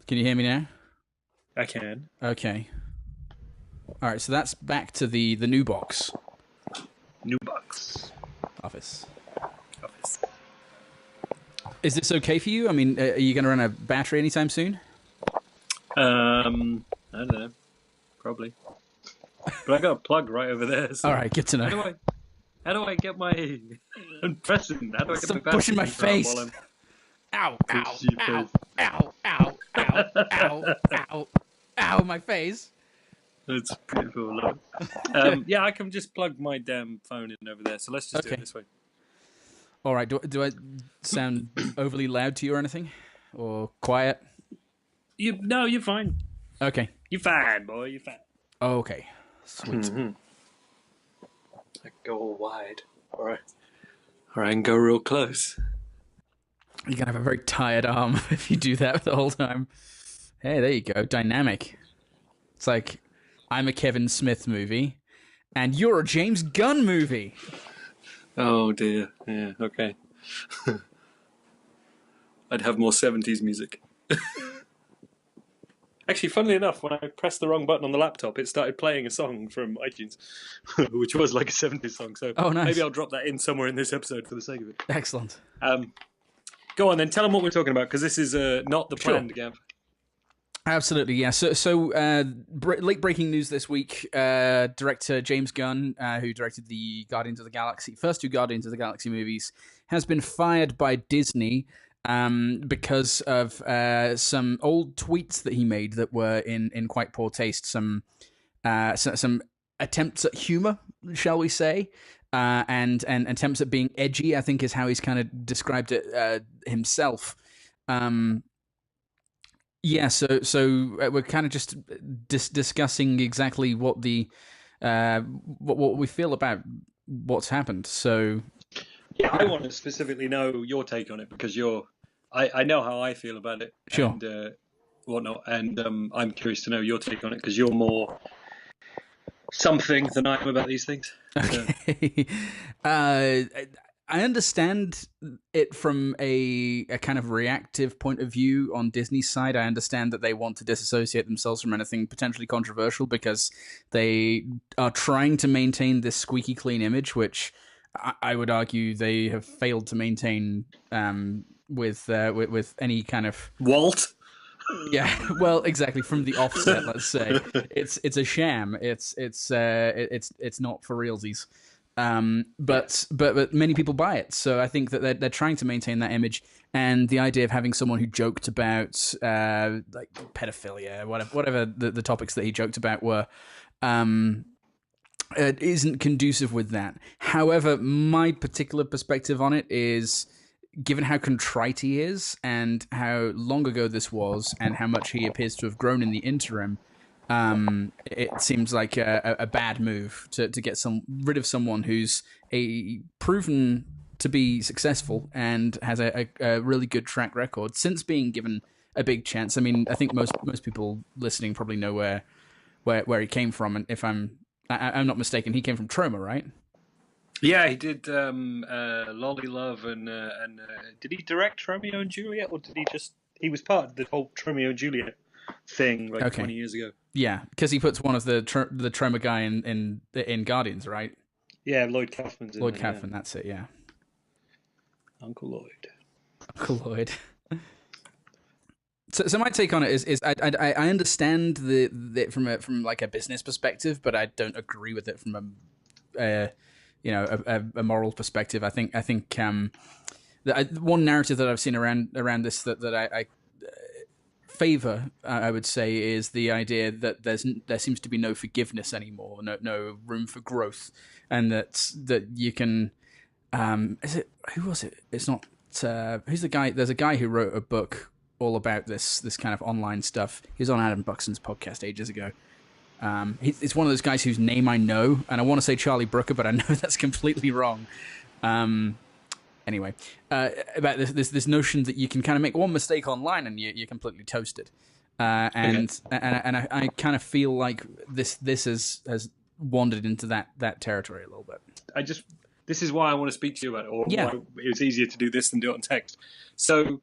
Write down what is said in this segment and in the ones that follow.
Can you hear me now? I can. Okay. All right, so that's back to the new box New box. office. Office. Is this okay for you? I mean, are you going to run a battery anytime soon? I don't know. Probably. But I got a plug right over there. So All right, good to know. how do I get my... I'm pressing. How do I get Stop my pushing my battery face. while I'm... Ow, ow, Push your ow, face. ow, ow, ow, ow, ow, ow, my face. It's beautiful. Look. Yeah, I can just plug my damn phone in over there. So let's just do it this way. All right, do I sound overly loud to you or anything? Or quiet? No, you're fine. Okay. You're fine, boy. You're fine. Okay. Sweet. I go all wide. All right. Or I can go real close. You're going to have a very tired arm if you do that the whole time. Hey, there you go. Dynamic. It's like, I'm a Kevin Smith movie, and you're a James Gunn movie. Oh, dear. Yeah, okay. I'd have more 70s music. Actually, funnily enough, when I pressed the wrong button on the laptop, it started playing a song from iTunes, which was like a 70s song. So nice. Maybe I'll drop that in somewhere in this episode for the sake of it. Excellent. Go on then, tell them what we're talking about, because this is not the planned, Gav. Absolutely, yeah. So late breaking news this week. Director James Gunn, who directed the Guardians of the Galaxy, first two Guardians of the Galaxy movies, has been fired by Disney because of some old tweets that he made that were in quite poor taste. Some attempts at humor, shall we say, and attempts at being edgy, I think is how he's kind of described it himself. Yeah, so we're kind of just discussing exactly what the what we feel about what's happened. So yeah, I want to specifically know your take on it, because I know how I feel about it. Sure. And whatnot, and I'm curious to know your take on it, because you're more something than I am about these things. Okay. I understand it from a kind of reactive point of view on Disney's side. I understand that they want to disassociate themselves from anything potentially controversial because they are trying to maintain this squeaky clean image, which I would argue they have failed to maintain with any kind of Walt. Yeah, well, exactly. From the offset, let's say it's a sham. It's not for realsies. But many people buy it, so I think that they're trying to maintain that image, and the idea of having someone who joked about like pedophilia, whatever the topics that he joked about were, it isn't conducive with that. However, my particular perspective on it is, given how contrite he is and how long ago this was and how much he appears to have grown in the interim, it seems like a bad move to get rid of someone who's proven to be successful and has a really good track record since being given a big chance. I mean, I think most people listening probably know where he came from, and if I'm not mistaken, he came from Troma, right? Yeah, he did Lolly Love, and did he direct Romeo and Juliet, or he was part of the whole Romeo and Juliet thing 20 years ago? Yeah, because he puts one of the Troma guy in Guardians, right? Yeah, Lloyd Kaufman's in Lloyd there, Kaufman, that's it, yeah. Uncle Lloyd. Uncle Lloyd. So my take on it is I understand the from like a business perspective, but I don't agree with it from a moral perspective. I think one narrative that I've seen around this that I favor, I would say, is the idea that there seems to be no forgiveness anymore, no room for growth, and that you can. Who was it? It's not. Who's the guy? There's a guy who wrote a book all about this kind of online stuff. He was on Adam Buxton's podcast ages ago. It's one of those guys whose name I know, and I want to say Charlie Brooker, but I know that's completely wrong. Anyway, about this notion that you can kind of make one mistake online and you're completely toasted, and I kind of feel like this has wandered into that territory a little bit. This is why I want to speak to you about it, or Yeah. why it's easier to do this than do it on text. So,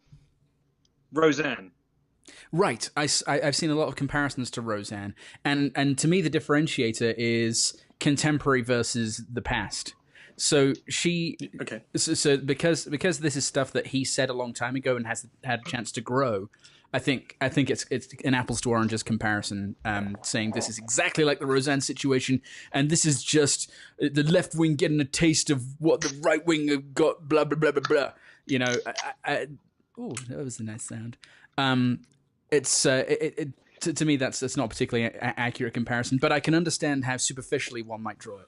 Roseanne, Right. I've seen a lot of comparisons to Roseanne, and to me the differentiator is contemporary versus the past. So Okay. so because this is stuff that he said a long time ago and has had a chance to grow. I think it's an apples to oranges comparison, saying this is exactly like the Roseanne situation, and this is just the left wing getting a taste of what the right wing have got. Blah blah blah blah blah. You know, oh, that was a nice sound. It's to me that's not particularly accurate comparison, but I can understand how superficially one might draw it.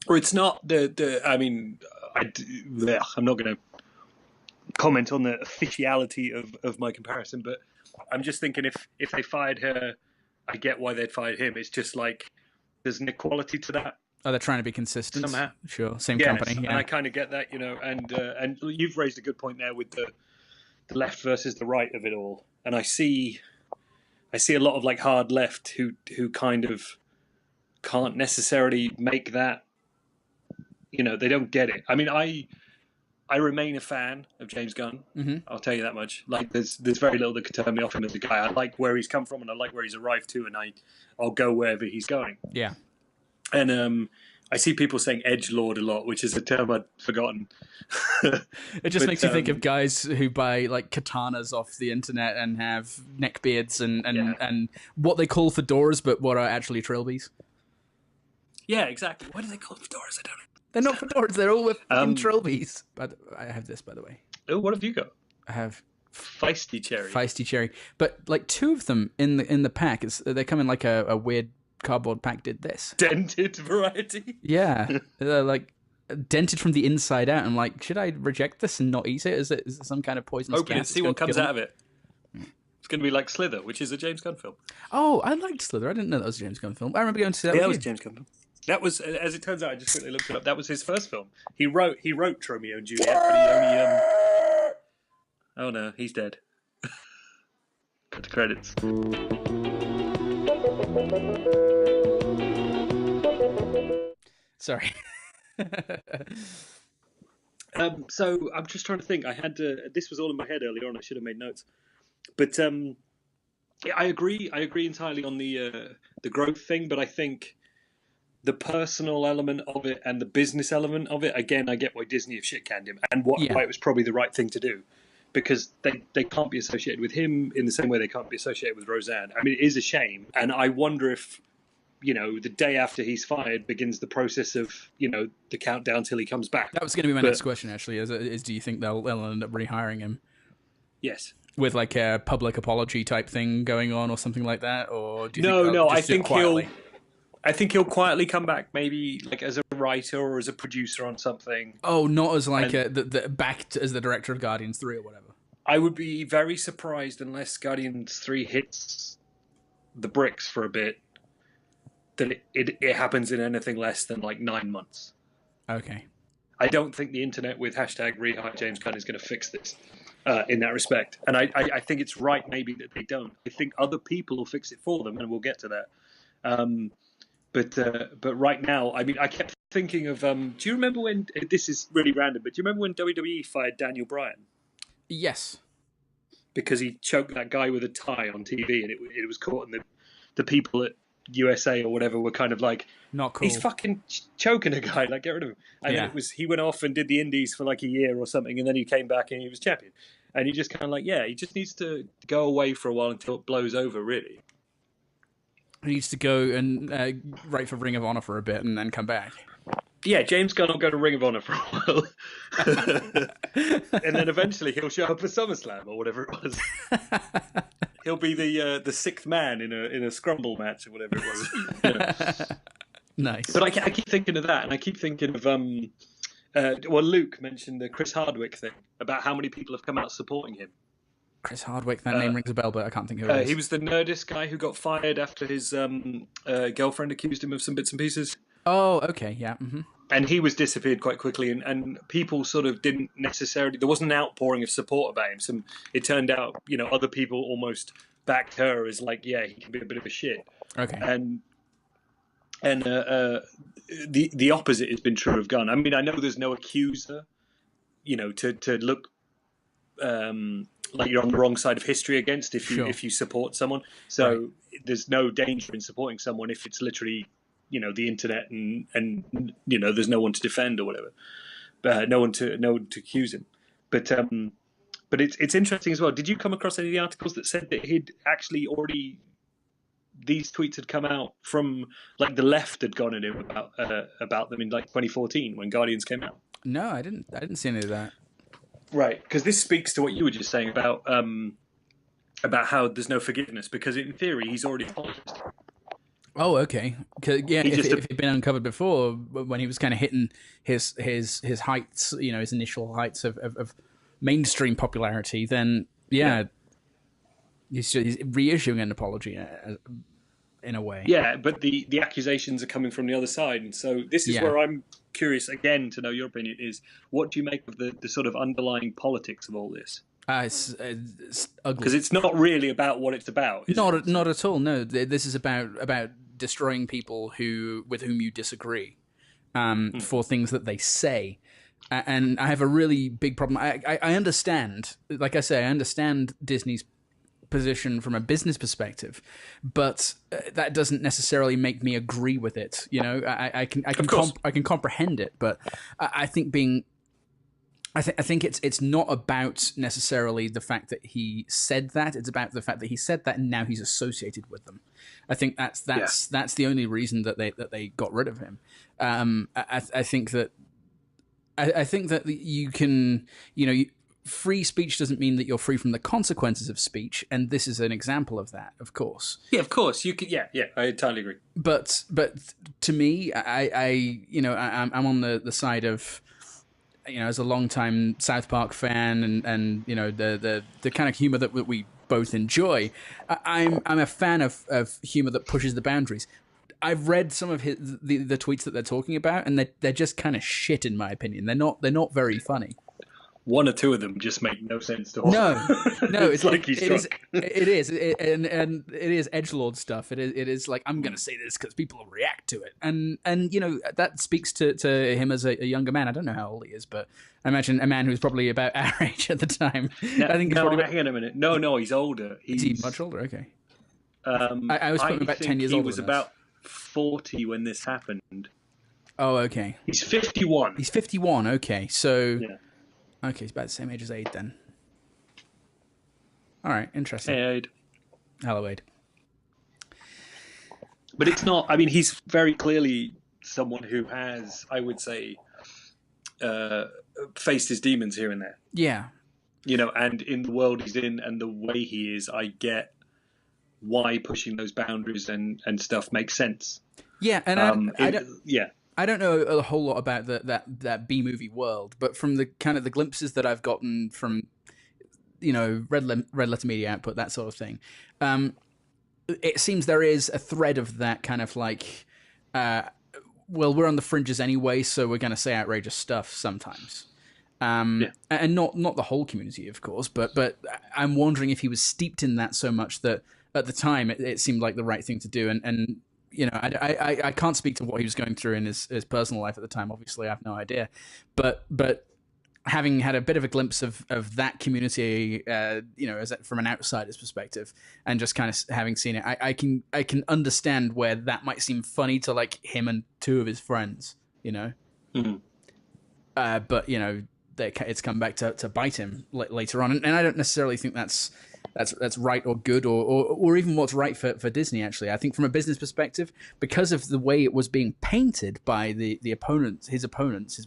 Or it's not the. I mean, I'm not going to comment on the officiality of my comparison, but I'm just thinking if they fired her, I get why they'd fired him. It's just like there's an equality to that. Oh, they're trying to be consistent somehow. Sure, same company. Yeah. And I kind of get that, and you've raised a good point there with the left versus the right of it all. And I see a lot of like hard left who kind of can't necessarily make that. They don't get it. I mean, I remain a fan of James Gunn. Mm-hmm. I'll tell you that much. Like, there's very little that could turn me off him as a guy. I like where he's come from, and I like where he's arrived to, and I'll go wherever he's going. Yeah. And I see people saying edgelord a lot, which is a term I'd forgotten. It just makes you think of guys who buy like katanas off the internet and have neckbeards and what they call fedoras, but what are actually trilbies. Yeah, exactly. What do they call fedoras? I don't know. They're not fedoras. They're all with trilbies. But I have this, by the way. Oh, what have you got? I have Feisty cherry. But like two of them in the pack. They come in like a weird cardboard pack. Did this dented variety? Yeah, they're like dented from the inside out. I'm like, should I reject this and not eat it? Is it some kind of poisonous Open gas? it, see what comes out of it. It's going to be like Slither, which is a James Gunn film. Oh, I liked Slither. I didn't know that was a James Gunn film. I remember going to see that. Yeah, that was a James Gunn film. That was, as it turns out, I just quickly looked it up. That was his first film. He wrote Romeo and Juliet, but he only. Oh no, he's dead. Cut to credits. Sorry. So I'm just trying to think. I had this was all in my head earlier on. I should have made notes, but yeah, I agree. I agree entirely on the growth thing, but I think the personal element of it and the business element of it, again, I get why Disney have shit canned him and why it was probably the right thing to do, because they can't be associated with him in the same way they can't be associated with Roseanne. I mean, it is a shame, and I wonder if the day after he's fired begins the process of the countdown till he comes back. That was going to be my next question, actually. Is do you think they'll end up rehiring him? Yes. With like a public apology type thing going on or something like that, or do you think I think he'll quietly come back, maybe like as a writer or as a producer on something. Oh, not as like back as the director of Guardians 3 or whatever. I would be very surprised unless Guardians 3 hits the bricks for a bit, that it happens in anything less than like 9 months. Okay. I don't think the internet with hashtag rehire James Gunn is going to fix this in that respect. And I think it's right maybe that they don't. I think other people will fix it for them, and we'll get to that. But right now, I mean, I kept thinking of. Do you remember when? This is really random, but do you remember when WWE fired Daniel Bryan? Yes. Because he choked that guy with a tie on TV, and it was caught, and the people at USA or whatever were kind of like, not cool. He's fucking choking a guy, like, get rid of him. And then he went off and did the indies for like a year or something, and then he came back and he was champion. And you just kind of like, he just needs to go away for a while until it blows over, really. He needs to go and write for Ring of Honor for a bit and then come back. Yeah, James Gunn will go to Ring of Honor for a while. And then eventually he'll show up at SummerSlam or whatever it was. He'll be the sixth man in a scrumble match or whatever it was. Nice. But I keep thinking of that, and I keep thinking of Luke mentioned the Chris Hardwick thing about how many people have come out supporting him. Chris Hardwick, that name rings a bell, but I can't think who it is. He was the Nerdist guy who got fired after his girlfriend accused him of some bits and pieces. Oh, okay, yeah. Mm-hmm. And he was disappeared quite quickly, and people sort of didn't necessarily. There wasn't an outpouring of support about him. It turned out, other people almost backed her as like, yeah, he can be a bit of a shit. Okay. And the opposite has been true of Gunn. I mean, I know there's no accuser, to look like you're on the wrong side of history against Sure. if you support someone. So there's no danger in supporting someone if it's literally, the internet and there's no one to defend or whatever, no one to accuse him. But it's interesting as well. Did you come across any of the articles that said that he'd actually already, these tweets had come out from like the left had gone at him about them in like 2014 when Guardians came out? No, I didn't see any of that. Right, because this speaks to what you were just saying about how there's no forgiveness, because in theory he's already apologized. Oh, okay. Yeah, if he'd been uncovered before, when he was kind of hitting his heights, his initial heights of mainstream popularity, then he's reissuing an apology in a way. Yeah, but the accusations are coming from the other side, and so this is where I'm curious again to know your opinion. Is what do you make of the sort of underlying politics of all this? It's ugly, because it's not really about what it's about. Not at all. No, this is about destroying people with whom you disagree for things that they say. And I have a really big problem. I understand, like I say, I understand Disney's position from a business perspective, but that doesn't necessarily make me agree with it. I can comprehend it, but I think I think it's not about necessarily the fact that he said that. It's about the fact that he said that and now he's associated with them. I think that's the only reason that they got rid of him. I think that you can, free speech doesn't mean that you're free from the consequences of speech, and this is an example of that, of course. Yeah, of course. You could. Yeah, I entirely agree. But to me, I'm on the side of, as a longtime South Park fan and the kind of humor that we both enjoy, I'm a fan of humor that pushes the boundaries. I've read some of the tweets that they're talking about, and they're just kind of shit in my opinion. They're not very funny. One or two of them just make no sense to all. No, it's like he's drunk. It is, and it is edgelord stuff. It is like, I'm going to say this because people will react to it, and that speaks to him as a younger man. I don't know how old he is, but I imagine a man who's probably about our age at the time. I think hang on a minute. No, he's older. Is he much older? Okay. I was putting him about 10 years older. He was about 40 when this happened. Oh, okay. He's 51. He's 51. Okay, so. Yeah. Okay, he's about the same age as Aid then. All right, interesting. Hey, Aid. Hello, Aid. But it's not. I mean, he's very clearly someone who has, I would say, faced his demons here and there. Yeah. And in the world he's in and the way he is, I get why pushing those boundaries and stuff makes sense. Yeah, and I don't know a whole lot about that B-movie world, but from the kind of the glimpses that I've gotten from, Red Letter Media output, that sort of thing, it seems there is a thread of that kind of like, well, we're on the fringes anyway, so we're going to say outrageous stuff sometimes. And not the whole community, of course, but I'm wondering if he was steeped in that so much that at the time it seemed like the right thing to do, and I can't speak to what he was going through in his personal life at the time. Obviously, I have no idea. But having had a bit of a glimpse of that community, from an outsider's perspective, and just kind of having seen it, I can understand where that might seem funny to like him and two of his friends, Mm-hmm. But it's come back to bite him later on, and I don't necessarily think that's right or good or even what's right for Disney. Actually, I think from a business perspective, because of the way it was being painted by the opponents, his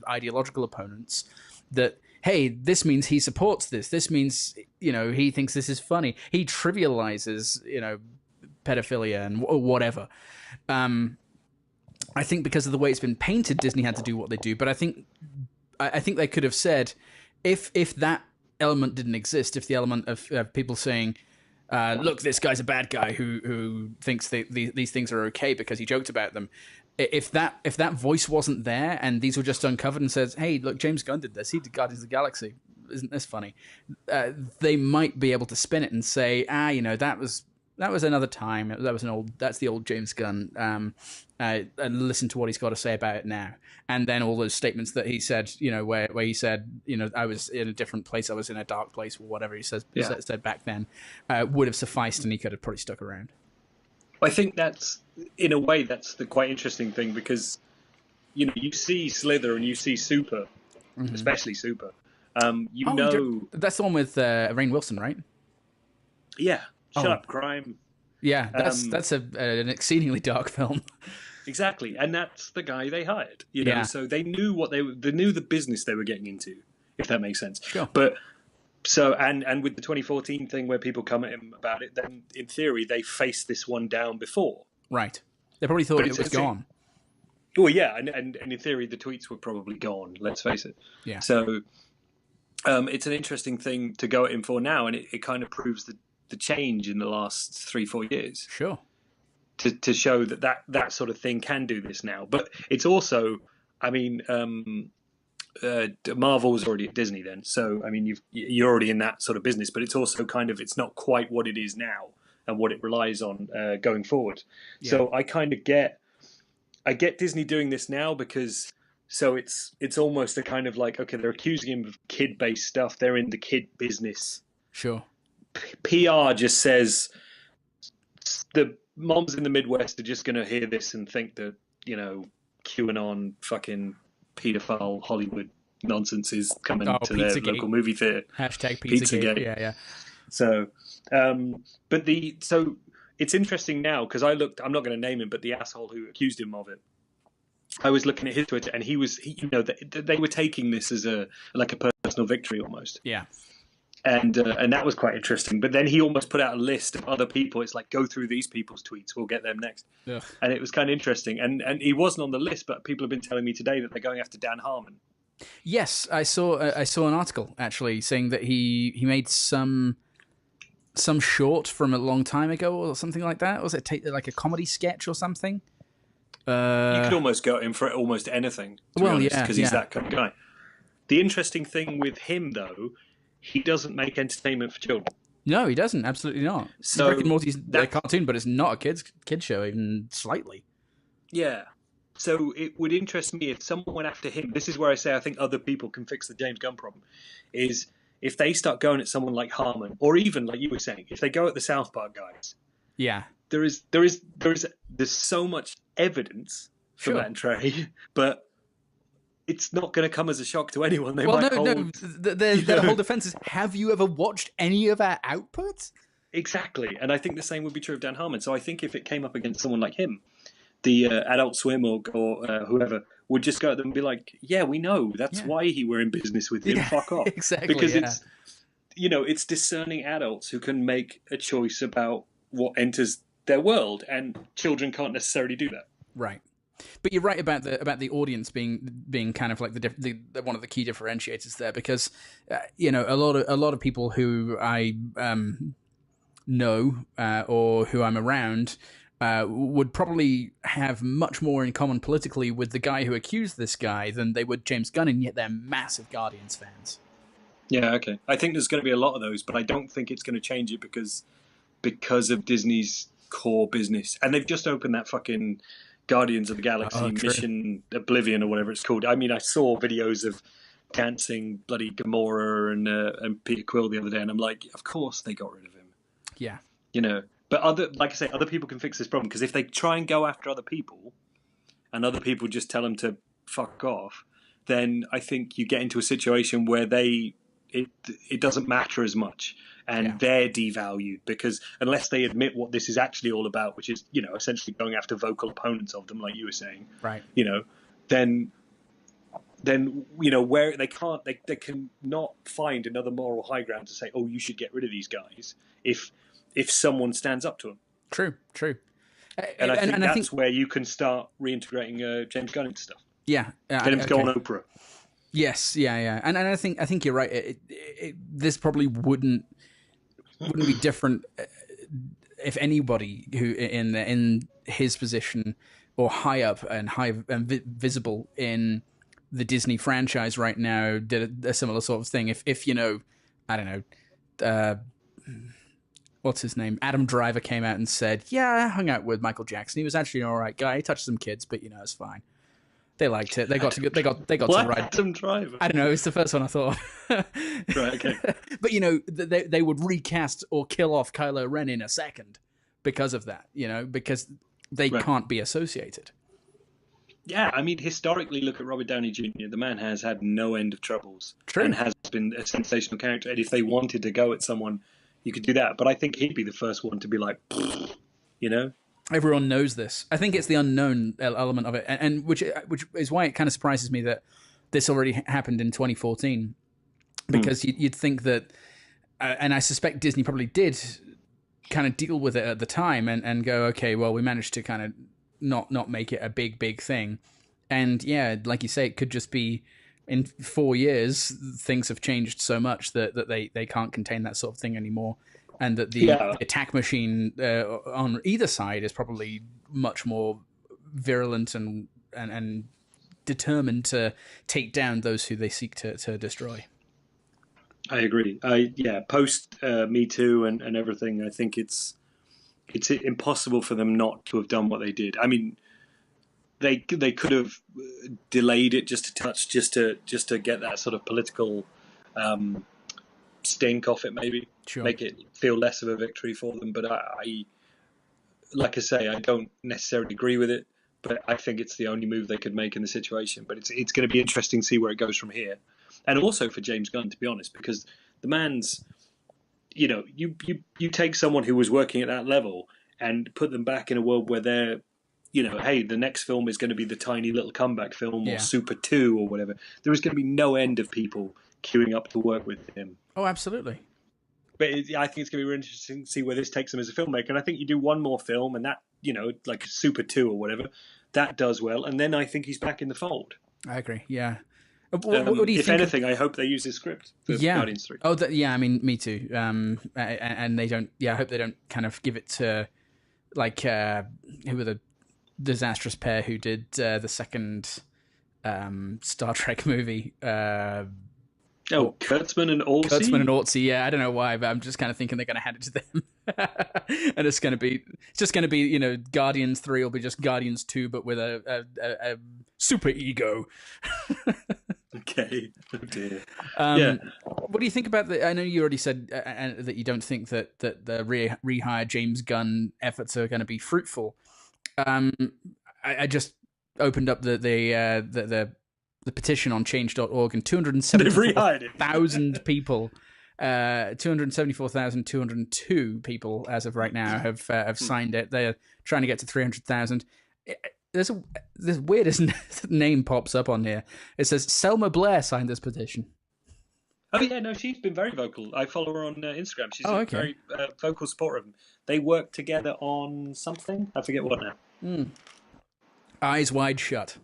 ideological opponents, that hey, this means he supports this. This means he thinks this is funny. He trivializes pedophilia and whatever. I think because of the way it's been painted, Disney had to do what they do. But I think they could have said, if that element didn't exist, if the element of people saying, look, this guy's a bad guy who thinks these things are okay because he joked about them, if that voice wasn't there and these were just uncovered and says, hey, look, James Gunn did this, he did Guardians of the Galaxy, isn't this funny? They might be able to spin it and say, that was that was another time. That's the old James Gunn. And listen to what he's got to say about it now. And then all those statements that he said, where he said, I was in a different place, I was in a dark place, or whatever he said back then, would have sufficed, and he could have probably stuck around. I think that's, in a way, that's the quite interesting thing, because you see Slither and you see Super, especially Super. That's the one with Rainn Wilson, right? Yeah. Shut Up, Crime. Yeah, that's an exceedingly dark film. Exactly, and that's the guy they hired. So they knew they knew the business they were getting into, if that makes sense. Sure. But and with the 2014 thing where people come at him about it, then in theory they faced this one down before. Right. They probably thought it was gone. Well, yeah, and in theory the tweets were probably gone. Let's face it. Yeah. So it's an interesting thing to go at him for now, and it kind of proves the change in the last 3-4 years. Sure. To show that sort of thing can do this now. But it's also, I mean, Marvel's already at Disney then. So, I mean, you're already in that sort of business, but it's also kind of, it's not quite what it is now and what it relies on going forward. Yeah. So I kind of get Disney doing this now because, so it's almost a kind of like, okay, they're accusing him of kid-based stuff. They're in the kid business. Sure. PR just says the moms in the Midwest are just going to hear this and think that, QAnon fucking pedophile Hollywood nonsense is coming to their local movie theater. Hashtag Pizzagate. Yeah. So, so it's interesting now because I'm not going to name him, but the asshole who accused him of it, I was looking at his Twitter and he they were taking this as a personal victory almost. Yeah. And that was quite interesting. But then he almost put out a list of other people. It's like, go through these people's tweets. We'll get them next. Ugh. And it was kind of interesting. And he wasn't on the list, but people have been telling me today that they're going after Dan Harmon. Yes, I saw an article actually saying that he made some short from a long time ago or something like that. Or was it like a comedy sketch or something? You could almost go at him for almost anything. Because he's that kind of guy. The interesting thing with him, though, he doesn't make entertainment for children. No, he doesn't. Absolutely not. So Rick and Morty's a cartoon, but it's not a kid show, even slightly. Yeah. So it would interest me if someone went after him. This is where I say I think other people can fix the James Gunn problem. Is if they start going at someone like Harmon, or even like you were saying, if they go at the South Park guys. Yeah. There's so much evidence for that and Trey, but it's not going to come as a shock to anyone. Their whole defense is, have you ever watched any of our outputs? Exactly. And I think the same would be true of Dan Harmon. So I think if it came up against someone like him, the Adult Swim or whoever would just go at them and be like, yeah, we know. That's why we're in business with him. Fuck off. Exactly. Because it's discerning adults who can make a choice about what enters their world, and children can't necessarily do that. Right. But you're right about the audience being kind of like the one of the key differentiators there, because a lot of people who I know or who I'm around would probably have much more in common politically with the guy who accused this guy than they would James Gunn, and yet they're massive Guardians fans. Yeah, okay. I think there's going to be a lot of those, but I don't think it's going to change it because of Disney's core business, and they've just opened that fucking Guardians of the Galaxy Mission Oblivion or whatever it's called. I mean, I saw videos of dancing bloody Gamora and Peter Quill the other day, and I'm like, of course they got rid of him. Yeah. But other people can fix this problem, because if they try and go after other people and other people just tell them to fuck off, then I think you get into a situation where it doesn't matter as much. And they're devalued, because unless they admit what this is actually all about, which is, essentially going after vocal opponents of them, like you were saying, right? Then where they can not find another moral high ground to say, oh, you should get rid of these guys if someone stands up to them. True. And I think that's where you can start reintegrating James Gunn into stuff. Yeah, get him to go on Oprah. Yes, yeah, and I think you're right. This probably wouldn't be different if anybody who in his position or high up and visible in the Disney franchise right now did a similar sort of thing. If I don't know, what's his name? Adam Driver came out and said, "Yeah, I hung out with Michael Jackson. He was actually an all right guy. He touched some kids, but it's fine." They liked it. They got to ride. Adam Driver? I don't know. It's the first one I thought of. Right. Okay. But they would recast or kill off Kylo Ren in a second because of that. Because they can't be associated. Yeah, I mean, historically, look at Robert Downey Jr. The man has had no end of troubles. True. And has been a sensational character. And if they wanted to go at someone, you could do that. But I think he'd be the first one to be like, Everyone knows this. I think it's the unknown element of it, and which is why it kind of surprises me that this already happened in 2014. Because you'd think that, and I suspect Disney probably did kind of deal with it at the time and go, okay, well, we managed to kind of not make it a big thing. And yeah, like you say, it could just be in 4 years, things have changed so much that they can't contain that sort of thing anymore. And that the attack machine on either side is probably much more virulent and determined to take down those who they seek to destroy. I agree. Post Me Too and everything, I think it's impossible for them not to have done what they did. I mean, they could have delayed it just a touch, just to get that sort of political stink off it, maybe. Sure. Make it feel less of a victory for them. But I like I say, I don't necessarily agree with it, but I think it's the only move they could make in the situation. But it's going to be interesting to see where it goes from here. And also for James Gunn, to be honest, because the man's, you take someone who was working at that level and put them back in a world where they're, hey, the next film is going to be the tiny little comeback film or Super 2 or whatever. There is going to be no end of people queuing up to work with him. Oh, absolutely. But I think it's going to be really interesting to see where this takes him as a filmmaker. And I think you do one more film and that, like Super 2 or whatever, that does well. And then I think he's back in the fold. I agree, yeah. What do you if think anything, I hope they use his script for Guardians 3. Oh, I mean, me too. And they don't. Yeah, I hope they don't kind of give it to like who were the disastrous pair who did the second Star Trek movie. Kurtzman and Orci. Kurtzman and Orci. Yeah, I don't know why, but I'm just kind of thinking they're going to hand it to them, and it's just going to be Guardians 3 will be just Guardians 2, but with a super ego. Okay. Oh dear. What do you think about I know you already said that you don't think that the rehire James Gunn efforts are going to be fruitful. I just opened up the petition on change.org and 274,000 people, 274,202 people as of right now have signed it. They're trying to get to 300,000. This weirdest name pops up on here. It says Selma Blair signed this petition. Oh yeah, no, she's been very vocal. I follow her on Instagram. She's a very vocal supporter of them. They work together on something. I forget what now. Eyes Wide Shut.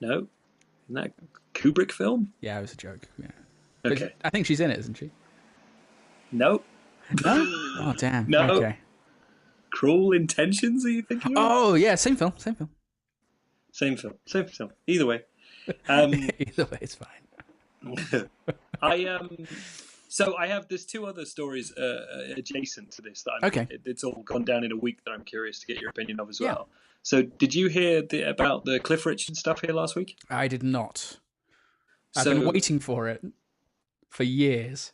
No, isn't that a Kubrick film? Yeah, it was a joke. Yeah. Okay. I think she's in it, isn't she? No. No. Oh damn. No. Okay. Cruel Intentions, are you thinking of? Oh, yeah, same film. Either way. Either way, it's fine. So there's two other stories adjacent to this that it's all gone down in a week that I'm curious to get your opinion of as well. So did you hear about the Cliff Richard stuff here last week? I did not. I've been waiting for it for years.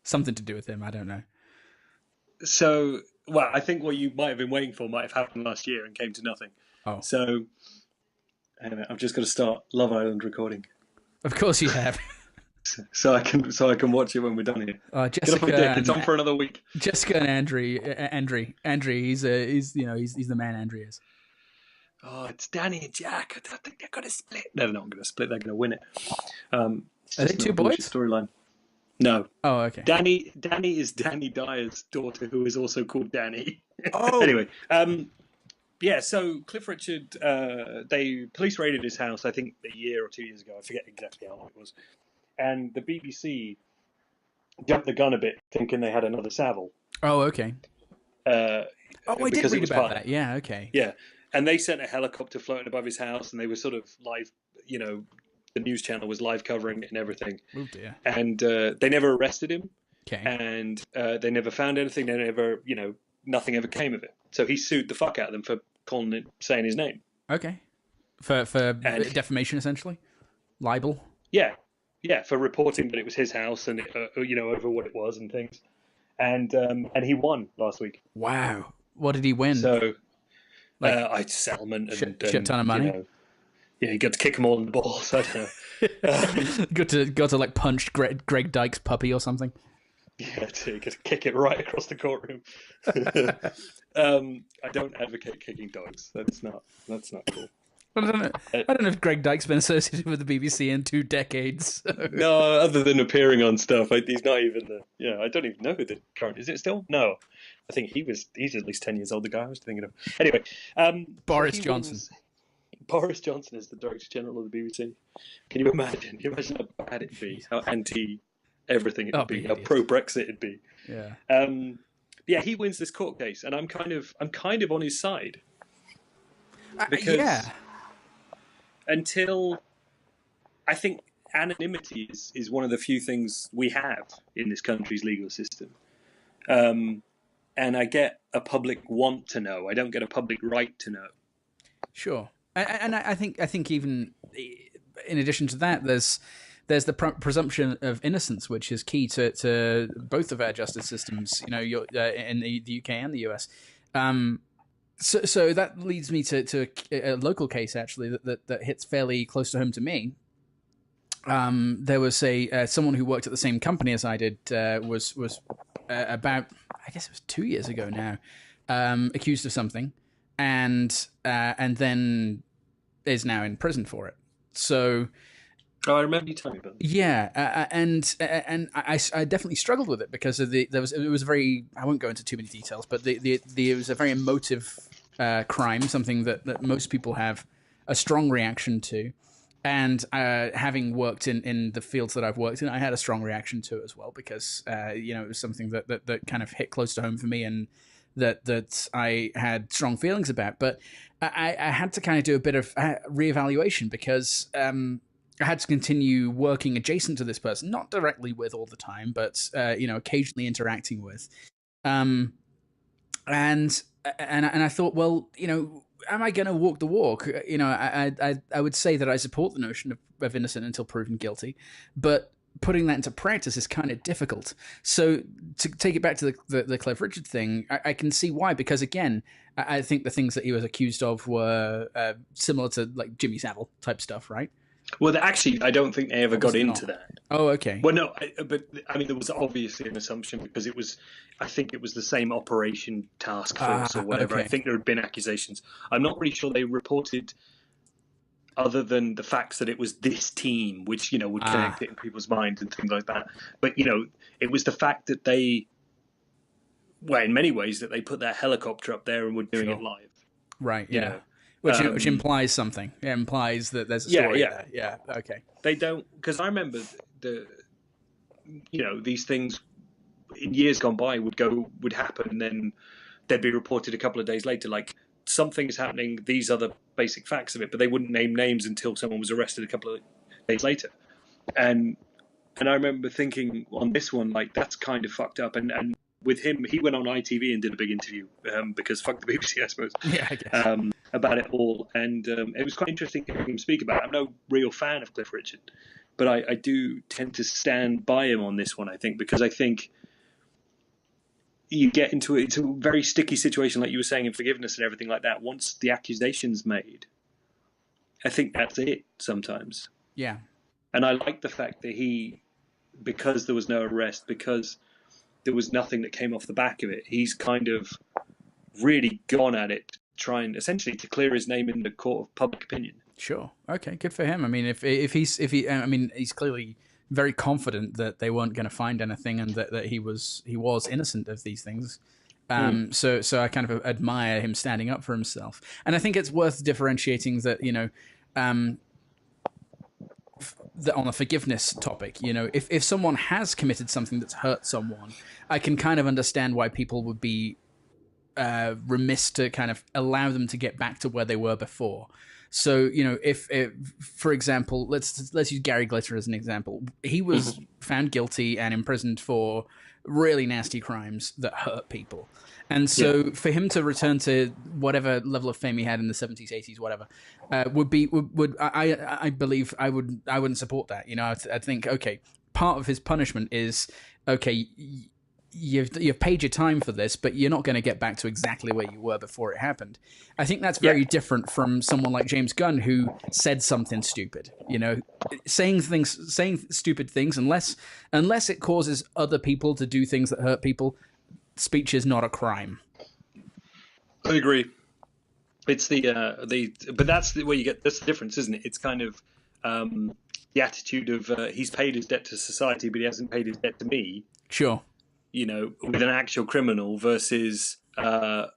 Something to do with him, I don't know. So, I think what you might have been waiting for might have happened last year and came to nothing. Oh. So, anyway, I'm just going to start Love Island recording. Of course you have. so I can watch it when we're done here. Jessica, get off my dick. It's on for another week. Jessica and Andrew, he's the man Andrew is. Oh, it's Danny and Jack. I don't think they're going to split. No, they're not going to split. They're going to win it. Are they two boys? Storyline. No. Oh, okay. Danny is Danny Dyer's daughter, who is also called Danny. Oh. Anyway, so Cliff Richard, police raided his house, I think a year or 2 years ago. I forget exactly how long it was. And the BBC jumped the gun a bit, thinking they had another Savile. Oh, okay. I did read about that. Yeah, okay. Yeah. And they sent a helicopter floating above his house, and they were sort of live, the news channel was live covering it and everything. Oh, dear. And they never arrested him. Okay. and they never found anything. They never, nothing ever came of it. So he sued the fuck out of them for saying his name. Okay. For And defamation, essentially, libel. yeah, for reporting that it was his house and over what it was and things. And he won last week. Wow. What did he win? So like settlement and shit ton of money. Yeah, you got to kick them all in the balls. I don't know. got to like punch Greg Dyke's puppy or something. Yeah, you got to kick it right across the courtroom. I don't advocate kicking dogs. That's not cool. I don't know if Greg Dyke's been associated with the BBC in 2 decades. So. No, other than appearing on stuff, he's not even the. Yeah, I don't even know who the current is. It still? No, I think he's at least 10 years old. The guy I was thinking of. Anyway, Boris Johnson. Boris Johnson is the Director General of the BBC. Can you imagine? Can you imagine how bad it'd be? How anti everything it'd be? How pro Brexit it'd be? Yeah. Yeah, he wins this court case, and I'm kind of on his side because until I think anonymity is one of the few things we have in this country's legal system, and I get a public want to know. I don't get a public right to know. Sure. And I think even in addition to that, there's the presumption of innocence, which is key to both of our justice systems. You're in the UK and the US. So that leads me to a local case actually that hits fairly close to home to me. There was someone who worked at the same company as I did was about, I guess it was 2 years ago now, accused of something, and then is now in prison for it. So, I remember you telling me about it. Yeah, and I definitely struggled with it because of it was very, I won't go into too many details, but it was a very emotive crime, something that most people have a strong reaction to. And having worked in the fields that I've worked in, I had a strong reaction to it as well because it was something that kind of hit close to home for me and that I had strong feelings about. But I had to kind of do a bit of reevaluation because I had to continue working adjacent to this person, not directly with all the time, but occasionally interacting with. And I thought, well, am I going to walk the walk? I would say that I support the notion of innocent until proven guilty, but putting that into practice is kind of difficult. So to take it back to the Cliff Richard thing, I can see why, because again, I think the things that he was accused of were similar to like Jimmy Savile type stuff, right? Well, actually, I don't think they ever got into that. Oh, okay. Well, no, but I mean, there was obviously an assumption because I think it was the same operation task force or whatever. Okay. I think there had been accusations. I'm not really sure they reported, other than the facts that it was this team, which, would connect it in people's minds and things like that. But, it was the fact that in many ways, that they put that helicopter up there and were doing it live. Right, yeah. Which implies something. It implies that there's a story there. Yeah, okay. They don't, because I remember these things in years gone by would happen, and then they'd be reported a couple of days later, like something is happening, these are the basic facts of it, but they wouldn't name names until someone was arrested a couple of days later. And I remember thinking on this one, like, that's kind of fucked up. And with him, he went on ITV and did a big interview because fuck the BBC, I suppose. Yeah, I guess. About it all, and it was quite interesting to hear him speak about it. I'm no real fan of Cliff Richard, but I do tend to stand by him on this one, I think, because I think you get into it's a very sticky situation, like you were saying, in forgiveness and everything like that. Once the accusation's made, I think that's it sometimes. Yeah. And I like the fact that because there was no arrest, because there was nothing that came off the back of it, he's kind of really gone at it, trying essentially to clear his name in the court of public opinion. Sure. Okay. Good for him. I mean, if he's clearly very confident that they weren't going to find anything and that he was innocent of these things. So I kind of admire him standing up for himself. And I think it's worth differentiating that, on the forgiveness topic, if someone has committed something that's hurt someone, I can kind of understand why people would be remiss to kind of allow them to get back to where they were before. So, if for example, let's use Gary Glitter as an example. He was found guilty and imprisoned for really nasty crimes that hurt people. And so for him to return to whatever level of fame he had in the 70s, 80s, whatever, I believe I wouldn't support that. You know, I think, okay, part of his punishment is, okay, you've paid your time for this, but you're not going to get back to exactly where you were before it happened. I think that's very different from someone like James Gunn, who said something stupid. You know, saying stupid things, unless it causes other people to do things that hurt people, speech is not a crime. I agree. It's but that's where you get that's the difference, isn't it? It's kind of the attitude of he's paid his debt to society, but he hasn't paid his debt to me. Sure. You know, with an actual criminal versus the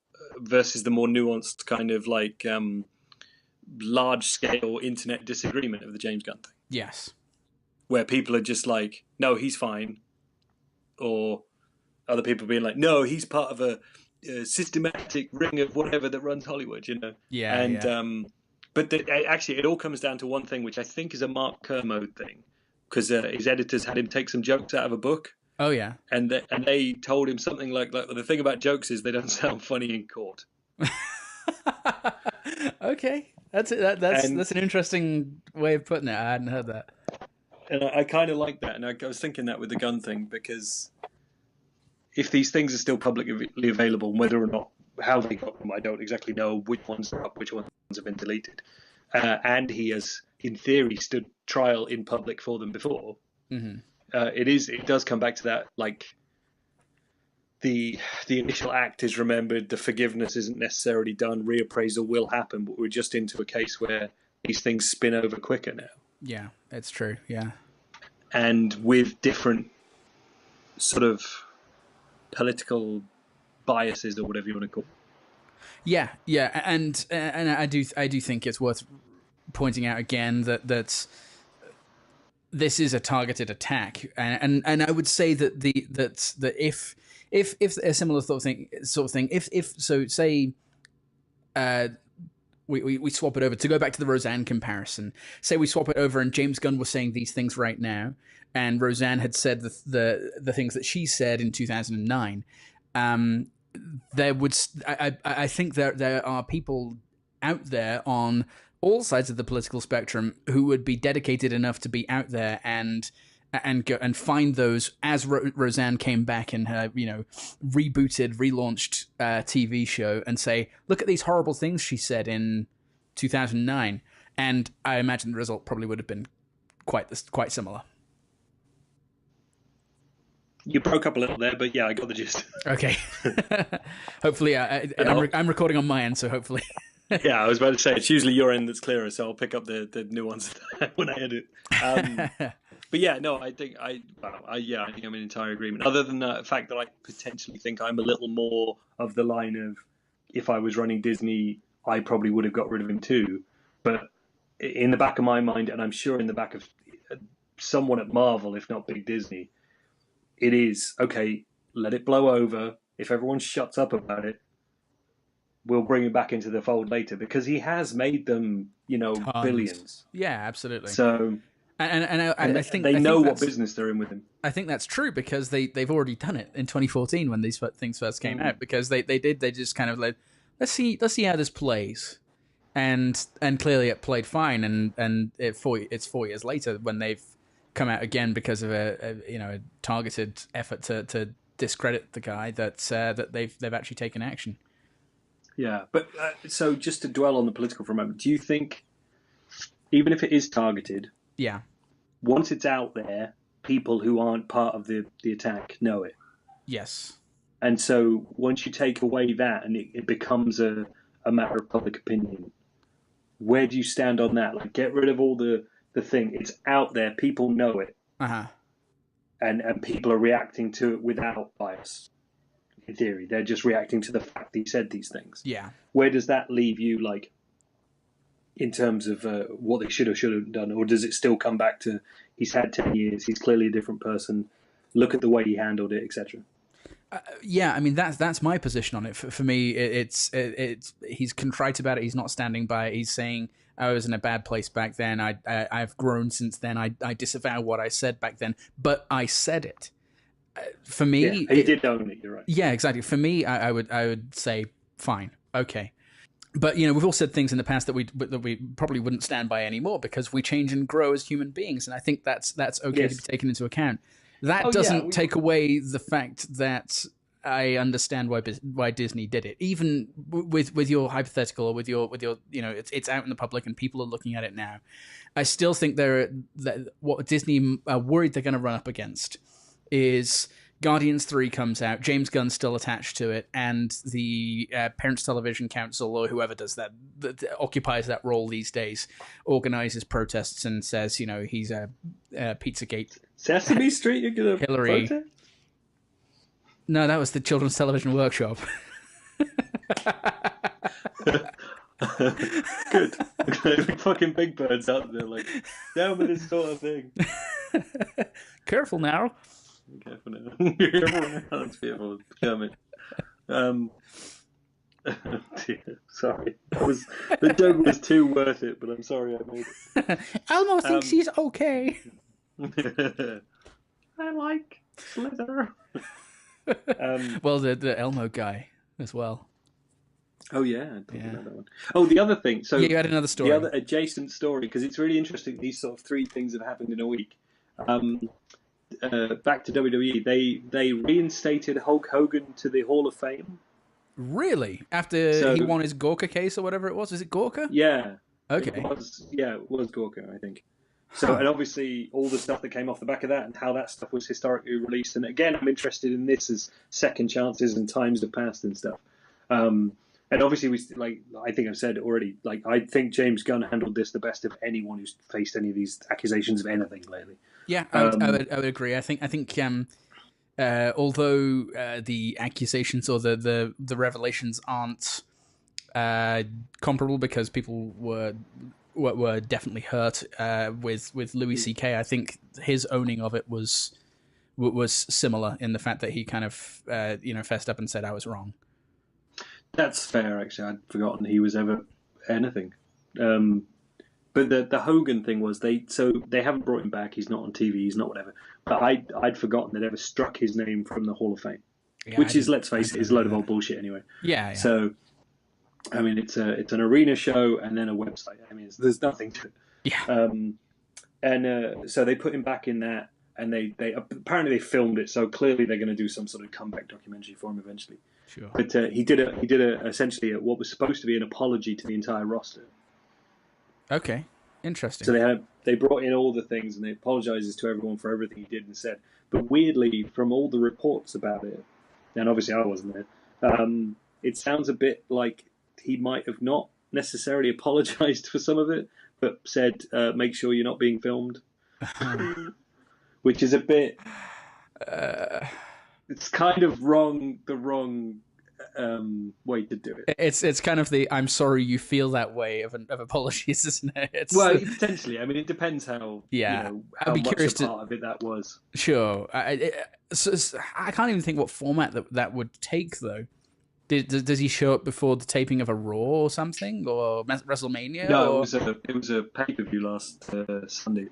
more nuanced kind of like large scale internet disagreement of the James Gunn thing. Yes. Where people are just like, no, he's fine, or other people being like, no, he's part of a systematic ring of whatever that runs Hollywood, you know? Yeah. And, but actually, it all comes down to one thing, which I think is a Mark Kermode thing, because his editors had him take some jokes out of a book. Oh, yeah. And they told him something like the thing about jokes is they don't sound funny in court. Okay. That's an interesting way of putting it. I hadn't heard that. And I kind of like that. And I was thinking that with the Gun thing, because if these things are still publicly available, whether or not how they got them, I don't exactly know which ones are up, which ones have been deleted. And he has, in theory, stood trial in public for them before. Mm-hmm. It does come back to that, like the initial act is remembered, the forgiveness isn't necessarily done, reappraisal will happen, but we're just into a case where these things spin over quicker now. Yeah, it's true. Yeah. And with different sort of political biases or whatever you want to call it. Yeah, and I do think it's worth pointing out again that this is a targeted attack, and I would say that if a similar sort of thing, if say we swap it over to go back to the Roseanne comparison, say we swap it over and James Gunn was saying these things right now, and Roseanne had said the things that she said in 2009, I think there are people out there on all sides of the political spectrum who would be dedicated enough to be out there and go and find those, as Roseanne came back in her, you know, rebooted, relaunched TV show, and say, look at these horrible things she said in 2009. And I imagine the result probably would have been quite similar. You broke up a little there, but yeah, I got the gist. Okay. Hopefully, I'm recording on my end, so hopefully. Yeah, I was about to say, it's usually your end that's clearer, so I'll pick up the nuance when I edit. But yeah, no, I think I'm in entire agreement. Other than the fact that I potentially think I'm a little more of the line of, if I was running Disney, I probably would have got rid of him too. But in the back of my mind, and I'm sure in the back of someone at Marvel, if not Big Disney, it is, okay, let it blow over. If everyone shuts up about it, we'll bring him back into the fold later, because he has made them, you know, tons. Billions. Yeah, absolutely. So, I think they know what business they're in with him. I think that's true, because they've already done it in 2014 when these things first came out, because they just kind of like, let's see how this plays, and clearly it played fine, and it's 4 years later when they've come out again because of a targeted effort to discredit the guy that they've actually taken action. Yeah, but so just to dwell on the political for a moment, do you think, even if it is targeted, once it's out there, people who aren't part of the attack know it? Yes. And so once you take away that and it becomes a matter of public opinion, where do you stand on that? Like, get rid of all the thing. It's out there. People know it. Uh-huh. And people are reacting to it without bias. In theory, they're just reacting to the fact that he said these things. Yeah. Where does that leave you, like, in terms of what they should have done? Or does it still come back to, he's had 10 years, he's clearly a different person, look at the way he handled it, etc.? Yeah, I mean, that's my position on it. For me, it's he's contrite about it. He's not standing by it. He's saying, I was in a bad place back then. I've grown since then. I disavow what I said back then, but I said it. For me, Yeah, he did own it. You're right. yeah, exactly. For me, I would say fine, okay. But we've all said things in the past that we probably wouldn't stand by anymore because we change and grow as human beings, and I think that's okay to be taken into account. That doesn't take away the fact that I understand why Disney did it. Even with your hypothetical, or with your it's out in the public and people are looking at it now. I still think what Disney are worried they're going to run up against is Guardians 3 comes out, James Gunn's still attached to it, and the Parents Television Council, or whoever does that occupies that role these days, organizes protests and says, he's a Pizzagate. Sesame Street, you're going to Hillary. protest? No, that was the Children's Television Workshop. Good. Fucking big birds out there, like, down with this sort of thing. Careful now. Careful now. That's beautiful. German. Dear, sorry. The joke was too worth it, but I'm sorry I made it. Elmo thinks he's okay. I like Slither. Well, the Elmo guy as well. Oh yeah, I talked about that one. Oh, the other thing. So you had another story. The other adjacent story, because it's really interesting. These sort of three things have happened in a week. Back to WWE, they reinstated Hulk Hogan to the Hall of Fame. Really? After he won his Gorka case or whatever it was? Was it Gorka? Yeah. Okay. It was Gorka, I think. So, and obviously all the stuff that came off the back of that and how that stuff was historically released. And again, I'm interested in this as second chances and times have passed and stuff. And obviously, I think I've said already, I think James Gunn handled this the best of anyone who's faced any of these accusations of anything lately. Yeah, I would agree. I think although the accusations or the revelations aren't comparable because people were definitely hurt with Louis C.K., I think his owning of it was similar in the fact that he kind of fessed up and said I was wrong. That's fair, actually. I'd forgotten he was ever anything. But the Hogan thing was they haven't brought him back. He's not on TV. He's not whatever. But I'd forgotten they'd ever struck his name from the Hall of Fame, which is, let's face it, is a load of old bullshit anyway. Yeah. So, I mean, it's an arena show and then a website. I mean, there's nothing to it. Yeah. So they put him back in that, and they apparently they filmed it. So clearly they're going to do some sort of comeback documentary for him eventually. Sure. But he did essentially what was supposed to be an apology to the entire roster. Okay, interesting. So they brought in all the things and they apologizes to everyone for everything he did and said. But weirdly, from all the reports about it, and obviously I wasn't there, it sounds a bit like he might have not necessarily apologized for some of it, but said, "Make sure you're not being filmed," which is a bit. It's kind of wrong. The wrong way to do it. It's kind of the "I'm sorry you feel that way" of apologies, isn't it? Well, potentially. I mean, it depends how. How I'd be curious much a part of it that was. Sure. I can't even think what format that would take though. Does he show up before the taping of a Raw or something, or WrestleMania? No, or... it was a pay-per-view last Sunday.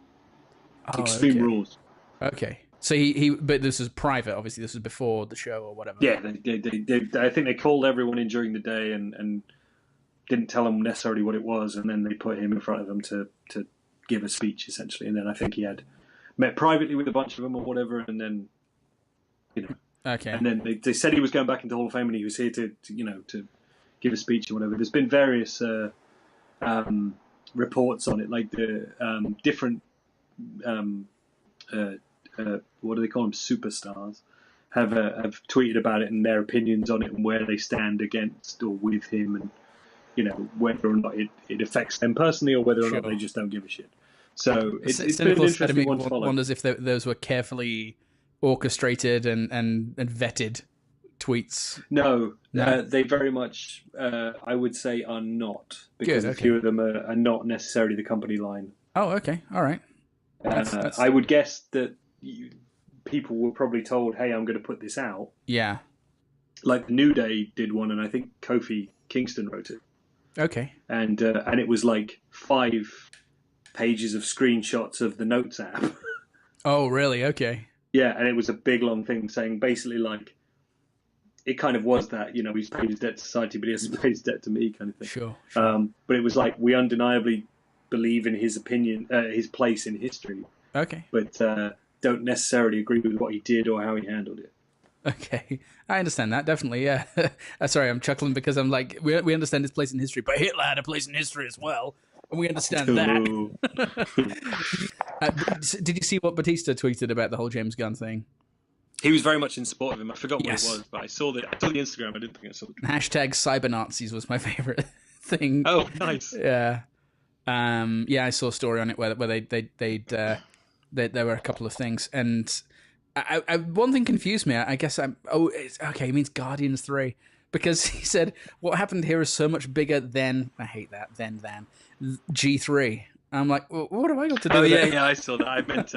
Oh, Extreme Rules. Okay. So but this was private. Obviously, this was before the show or whatever. Yeah, I think they called everyone in during the day and didn't tell them necessarily what it was, and then they put him in front of them to give a speech essentially. And then I think he had met privately with a bunch of them or whatever, and then Okay. And then they said he was going back into Hall of Fame and he was here to give a speech or whatever. There's been various reports on it, like the different. What do they call them? Superstars have tweeted about it and their opinions on it and where they stand against or with him, and whether or not it affects them personally or whether or not they just don't give a shit. So it's been an interesting one to follow. Wonders if those were carefully orchestrated and vetted tweets. No, they very much, I would say, are not, because a few of them are not necessarily the company line. Oh, okay, all right. That's... I would guess that people were probably told, "Hey, I'm going to put this out." Yeah. Like the New Day did one, and I think Kofi Kingston wrote it. Okay. And it was like 5 pages of screenshots of the Notes app. Oh, really? Okay. Yeah, and it was a big long thing saying basically like it kind of was that, you know, he's paid his debt to society, but he hasn't paid his debt to me, kind of thing. Sure, sure. But it was like we undeniably believe in his opinion, his place in history, Okay. but don't necessarily agree with what he did or how he handled it. Okay, I understand that definitely. Yeah, sorry, I'm chuckling because I'm like, we understand his place in history, but Hitler had a place in history as well, and we understand that. Did you see what Batista tweeted about the whole James Gunn thing? He was very much in support of him. I forgot what Yes. it was, but I saw the Instagram. I didn't think I saw the tweet. Hashtag cyber Nazis was my favorite thing. Oh, nice. Yeah. Yeah, I saw a story on it where there were a couple of things, and one thing confused me. I guess it's okay. He means Guardians 3 because he said what happened here is so much bigger than I hate that than G3. I'm like, well, what have I got to do? Oh with yeah, it? yeah. I saw that. I meant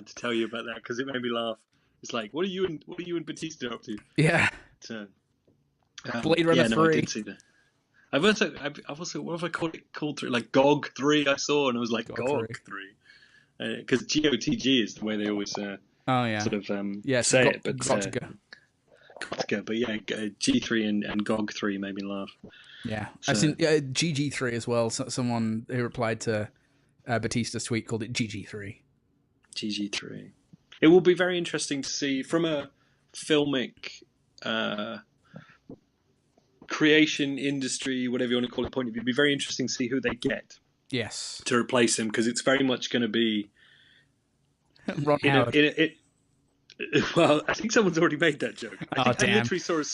to tell you about that because it made me laugh. It's like, what are you and Batista up to? Yeah. Blade Runner 3. No, I did see that. I've also what have I called 3? Like GOG 3 I saw, and I was like GOG 3 because GOTG is the way they always say it, but Gotcha. But yeah, G3 and GOG 3 made me laugh. Yeah, so, I've seen GG3 as well. So, someone who replied to Batista's tweet called it GG3. GG3. It will be very interesting to see from a filmic creation industry, whatever you want to call it, point of view. It'd be very interesting to see who they get. Yes. To replace him, because it's very much going to be Ron Howard. Well, I think someone's already made that joke. I literally saw a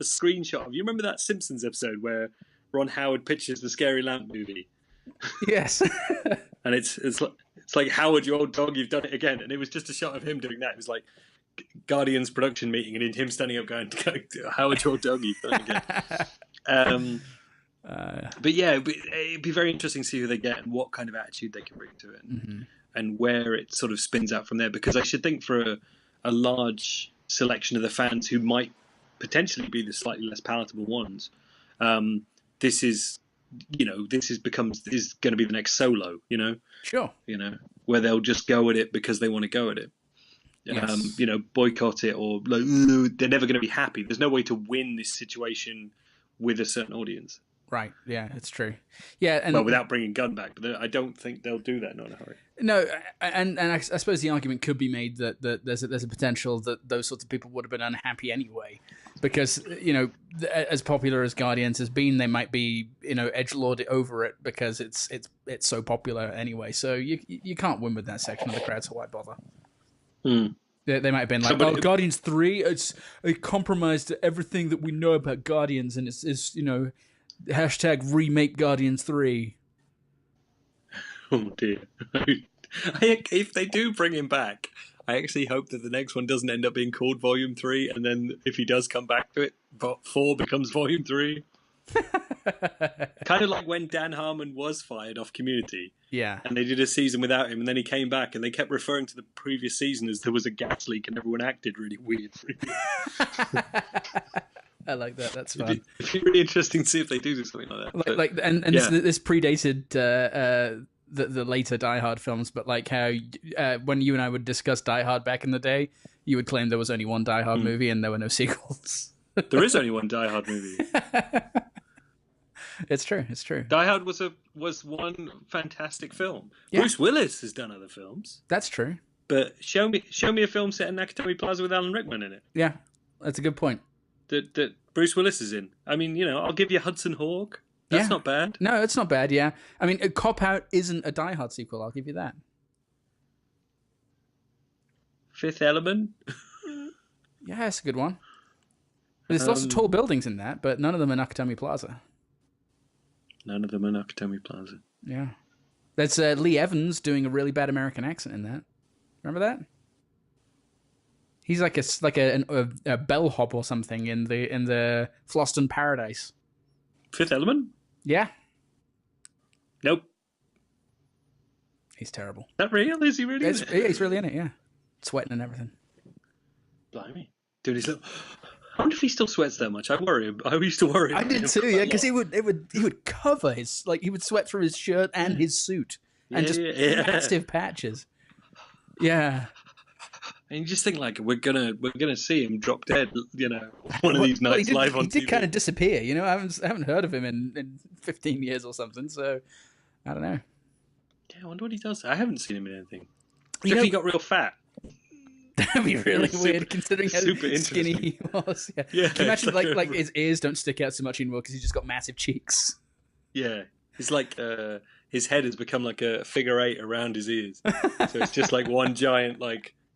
screenshot of. You remember that Simpsons episode where Ron Howard pitches the Scary Lamp movie? Yes. And it's like, Howard, you old dog, you've done it again. And it was just a shot of him doing that. It was like Guardians production meeting, and him standing up going, Howard, you old dog, you've done it again. But yeah, it'd be very interesting to see who they get and what kind of attitude they can bring to it, and where it sort of spins out from there. Because I should think for a large selection of the fans who might potentially be the slightly less palatable ones, this is going to be the next Solo, Sure. Where they'll just go at it because they want to go at it. Yes. Boycott it, or like, they're never going to be happy. There's no way to win this situation with a certain audience. Right. Yeah, it's true. Yeah, and without bringing Gunn back, but I don't think they'll do that. Not in a hurry. No, and I suppose the argument could be made that there's a potential that those sorts of people would have been unhappy anyway, because as popular as Guardians has been, they might be edgelord it over it because it's so popular anyway. So you can't win with that section of the crowd, so why bother? They might have been like, Guardians 3, it compromised everything that we know about Guardians, and it's hashtag remake Guardians 3. Oh dear. If they do bring him back, I actually hope that the next one doesn't end up being called Volume 3, and then if he does come back to it, 4 becomes Volume 3. Kind of like when Dan Harmon was fired off Community. Yeah. And they did a season without him, and then he came back, and they kept referring to the previous season as there was a gas leak and everyone acted really weird. I like that. That's fun. It'd be really interesting to see if they do something like that. This predated the later Die Hard films, but like how when you and I would discuss Die Hard back in the day, you would claim there was only one Die Hard movie and there were no sequels. There is only one Die Hard movie. It's true. It's true. Die Hard was one fantastic film. Yeah. Bruce Willis has done other films. That's true. But show me a film set in Nakatomi Plaza with Alan Rickman in it. Yeah, that's a good point. That Bruce Willis is in. I mean, I'll give you Hudson Hawk. That's not bad. No, it's not bad, yeah. I mean, Cop Out isn't a Die Hard sequel, I'll give you that. Fifth Element? Yeah, it's a good one. There's lots of tall buildings in that, but none of them are Nakatomi Plaza. None of them are Nakatomi Plaza. Yeah. There's Lee Evans doing a really bad American accent in that. Remember that? He's like a bellhop or something in the Floston Paradise. Fifth Element? Yeah. Nope. He's terrible. Is that real? Is he really in it? Yeah, he's really in it, yeah. Sweating and everything. Blimey. Doing his little... I wonder if he still sweats that much. I used to worry. I did too, yeah, because he would cover his, like, he would sweat through his shirt and his suit. And just massive patches. Yeah. And you just think like we're gonna see him drop dead, one of these nights live on TV. He did kind of disappear, I haven't heard of him in 15 years or something. So I don't know. Yeah, I wonder what he does. I haven't seen him in anything. He got real fat. That'd be really weird, considering how skinny he was. Yeah. Can you imagine like his ears don't stick out so much anymore because he's just got massive cheeks. Yeah, it's like his head has become like a figure 8 around his ears, so it's just like one giant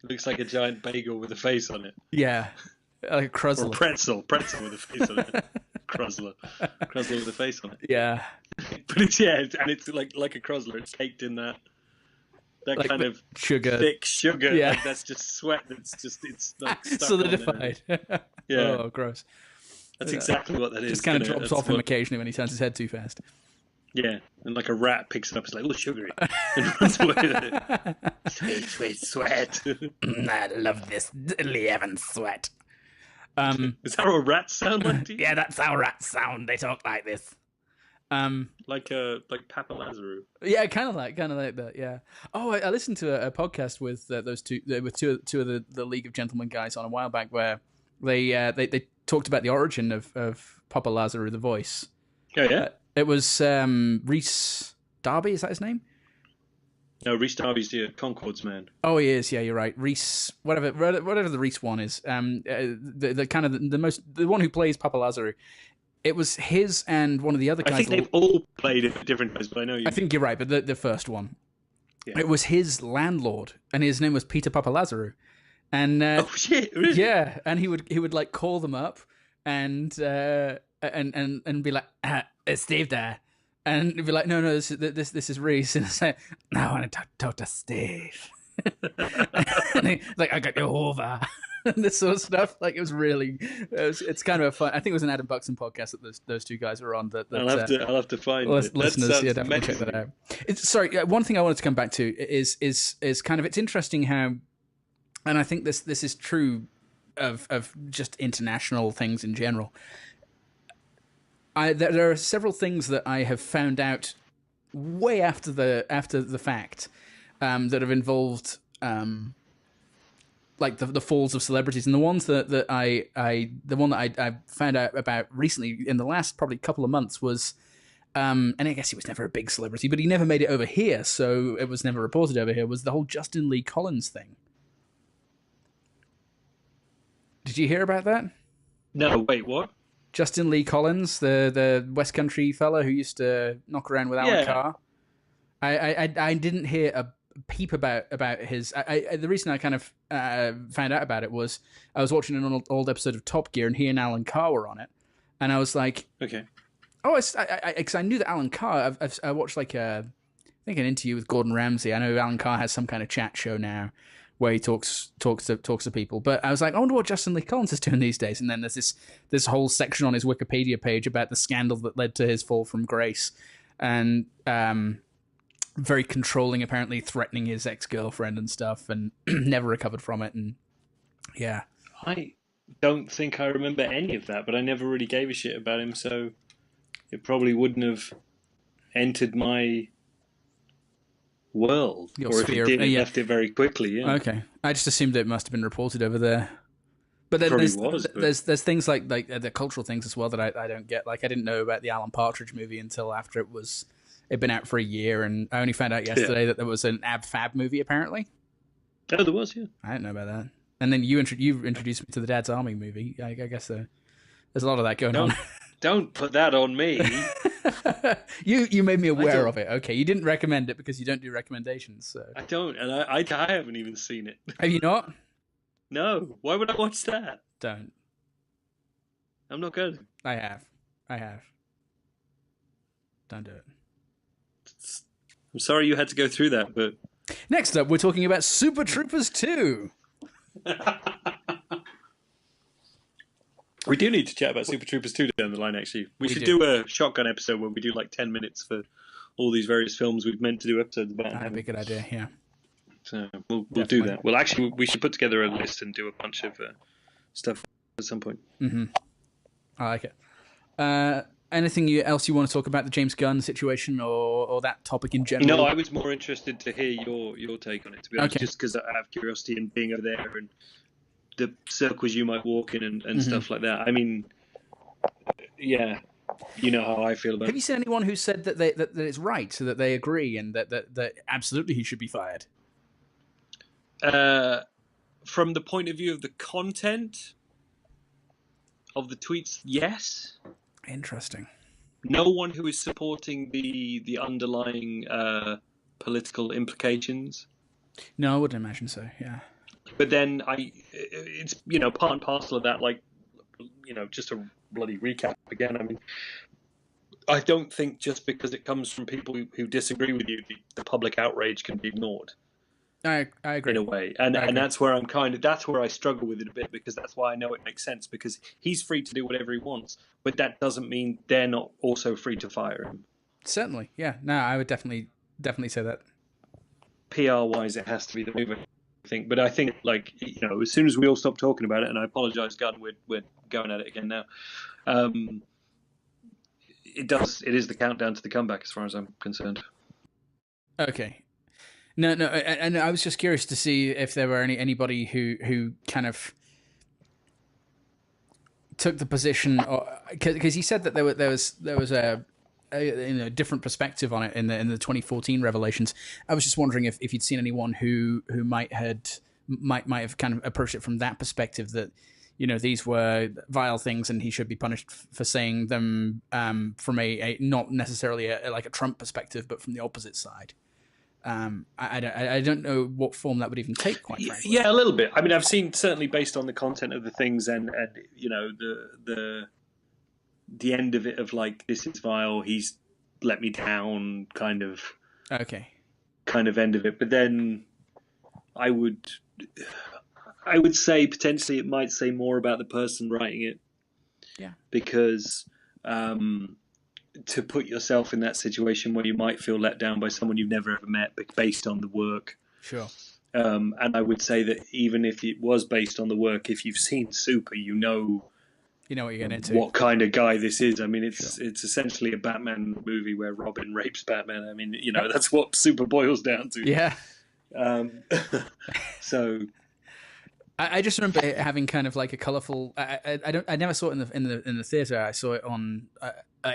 looks like a giant bagel with a face on it. Yeah, like a Krusler. Or pretzel with a face on it. Krusler with a face on it. Yeah, but it's like a Krusler. It's caked in that like kind of sugar, thick sugar. Yeah, like that's just sweat. It's like stuck solidified. Yeah, oh, gross. That's exactly what that is. Just kind of drops off him occasionally when he turns his head too fast. Yeah, and like a rat picks it up, it's like, oh, sugary, and runs away with it. Sweet sweat. I love this deadly Evan sweat. Is that what rats sound like to you? Yeah, that's how rats sound. They talk like this. Like Papa Lazarus. Yeah, kind of like that. Yeah. Oh, I listened to a podcast with those two of the League of Gentlemen guys on a while back, where they talked about the origin of Papa Lazarus, the voice. Oh yeah. It was Rhys Darby. Is that his name? No, Rhys Darby's the Concord's man. Oh, he is. Yeah, you're right. Rhys, whatever the Rhys one is. The kind of the one who plays Papa Lazarus. It was his and one of the other guys. I think they've all played it at different times, but I know you. I think you're right, but the first one. Yeah. It was his landlord, and his name was Peter Papa Lazarus. And oh shit! Really? Yeah, and he would like call them up and be like, "It's Steve there," and he'd be like, "No, this is Rhys," and say, "No, I want to talk to Steve." And he's like, "I got you over." And this sort of stuff. Like it's kind of a fun. I think it was an Adam Buxton podcast that those two guys were on. I'll have to find listeners. Yeah, definitely check that out. Sorry, one thing I wanted to come back to is kind of, it's interesting how, and I think this is true of just international things in general. There are several things that I have found out way after the fact that have involved like the falls of celebrities, and the ones that I found out about recently in the last probably couple of months was, and I guess he was never a big celebrity, but he never made it over here, so it was never reported over here, was the whole Justin Lee Collins thing. Did you hear about that? No, wait, what? Justin Lee Collins, the West Country fella who used to knock around with Alan Carr. I didn't hear a peep about his. The reason I kind of found out about it was I was watching an old episode of Top Gear, and he and Alan Carr were on it, and I was like, okay. Oh, because I knew that Alan Carr. I watched like I think an interview with Gordon Ramsay. I know Alan Carr has some kind of chat show now where he talks to people. But I was like, I wonder what Justin Lee Collins is doing these days. And then there's this whole section on his Wikipedia page about the scandal that led to his fall from grace, and very controlling, apparently threatening his ex-girlfriend and stuff, and never recovered from it. And yeah, I don't think I remember any of that, but I never really gave a shit about him, so it probably wouldn't have entered my world. Your or sphere, if it did, it left it very quickly. Yeah. Okay, I just assumed it must have been reported over there. But then there's things like the cultural things as well that I don't get. Like, I didn't know about the Alan Partridge movie until after it'd been out for a year, and I only found out yesterday that there was an Ab Fab movie, apparently. Oh, there was, yeah. I didn't know about that. And then you introduced me to the Dad's Army movie. I guess there's a lot of that going on. Don't put that on me. You made me aware of it. Okay, you didn't recommend it because you don't do recommendations. So. I don't, and I haven't even seen it. Have you not? No. Why would I watch that? Don't. I'm not going to. I have. Don't do it. I'm sorry you had to go through that, but... Next up, we're talking about Super Troopers 2. We do need to chat about Super Troopers 2 down the line, actually. We should do a shotgun episode where we do like 10 minutes for all these various films we've meant to do episodes about. That'd be a good idea, yeah. So we'll do that. Well, actually, we should put together a list and do a bunch of stuff at some point. Mm-hmm. I like it. Anything else you want to talk about the James Gunn situation or that topic in general? No, I was more interested to hear your take on it, to be honest, Okay. just because I have curiosity in being over there and the circles you might walk in and stuff like that. I mean, yeah, you know how I feel about Have it. you seen anyone who said that that it's right, so that they agree, and that absolutely he should be fired? From the point of view of the content of the tweets, yes. Interesting. No one who is supporting the underlying political implications. No, I wouldn't imagine so. Yeah. But then it's part and parcel of that. Like, just a bloody recap again. I mean, I don't think just because it comes from people who disagree with you, the public outrage can be ignored. I agree in a way, and that's where that's where I struggle with it a bit, because that's why I know it makes sense, because he's free to do whatever he wants, but that doesn't mean they're not also free to fire him. Certainly, yeah. No, I would definitely say that. PR wise, it has to be the move, I think. But I think, like, as soon as we all stop talking about it, and I apologise, Gunn, we're going at it again now. It is the countdown to the comeback, as far as I'm concerned. Okay. No, and I was just curious to see if there were anybody who kind of took the position, because he said that there was a different perspective on it in the 2014 revelations. I was just wondering if you'd seen anyone who might have kind of approached it from that perspective, that these were vile things and he should be punished for saying them from a not necessarily like a Trump perspective, but from the opposite side. I don't know what form that would even take, quite frankly. Yeah, a little bit. I mean, I've seen, certainly based on the content of the things and the end of it, of like, this is vile, he's let me down, kind of end of it. But then I would say potentially it might say more about the person writing it. Yeah. Because to put yourself in that situation where you might feel let down by someone you've never ever met, but based on the work. Sure. And I would say that even if it was based on the work, if you've seen Super, you know what you're getting into. What kind of guy this is. I mean, it's essentially a Batman movie where Robin rapes Batman. I mean, that's what Super boils down to. Yeah. So I just remember it having kind of like a colorful. I never saw it in the theater. I saw it on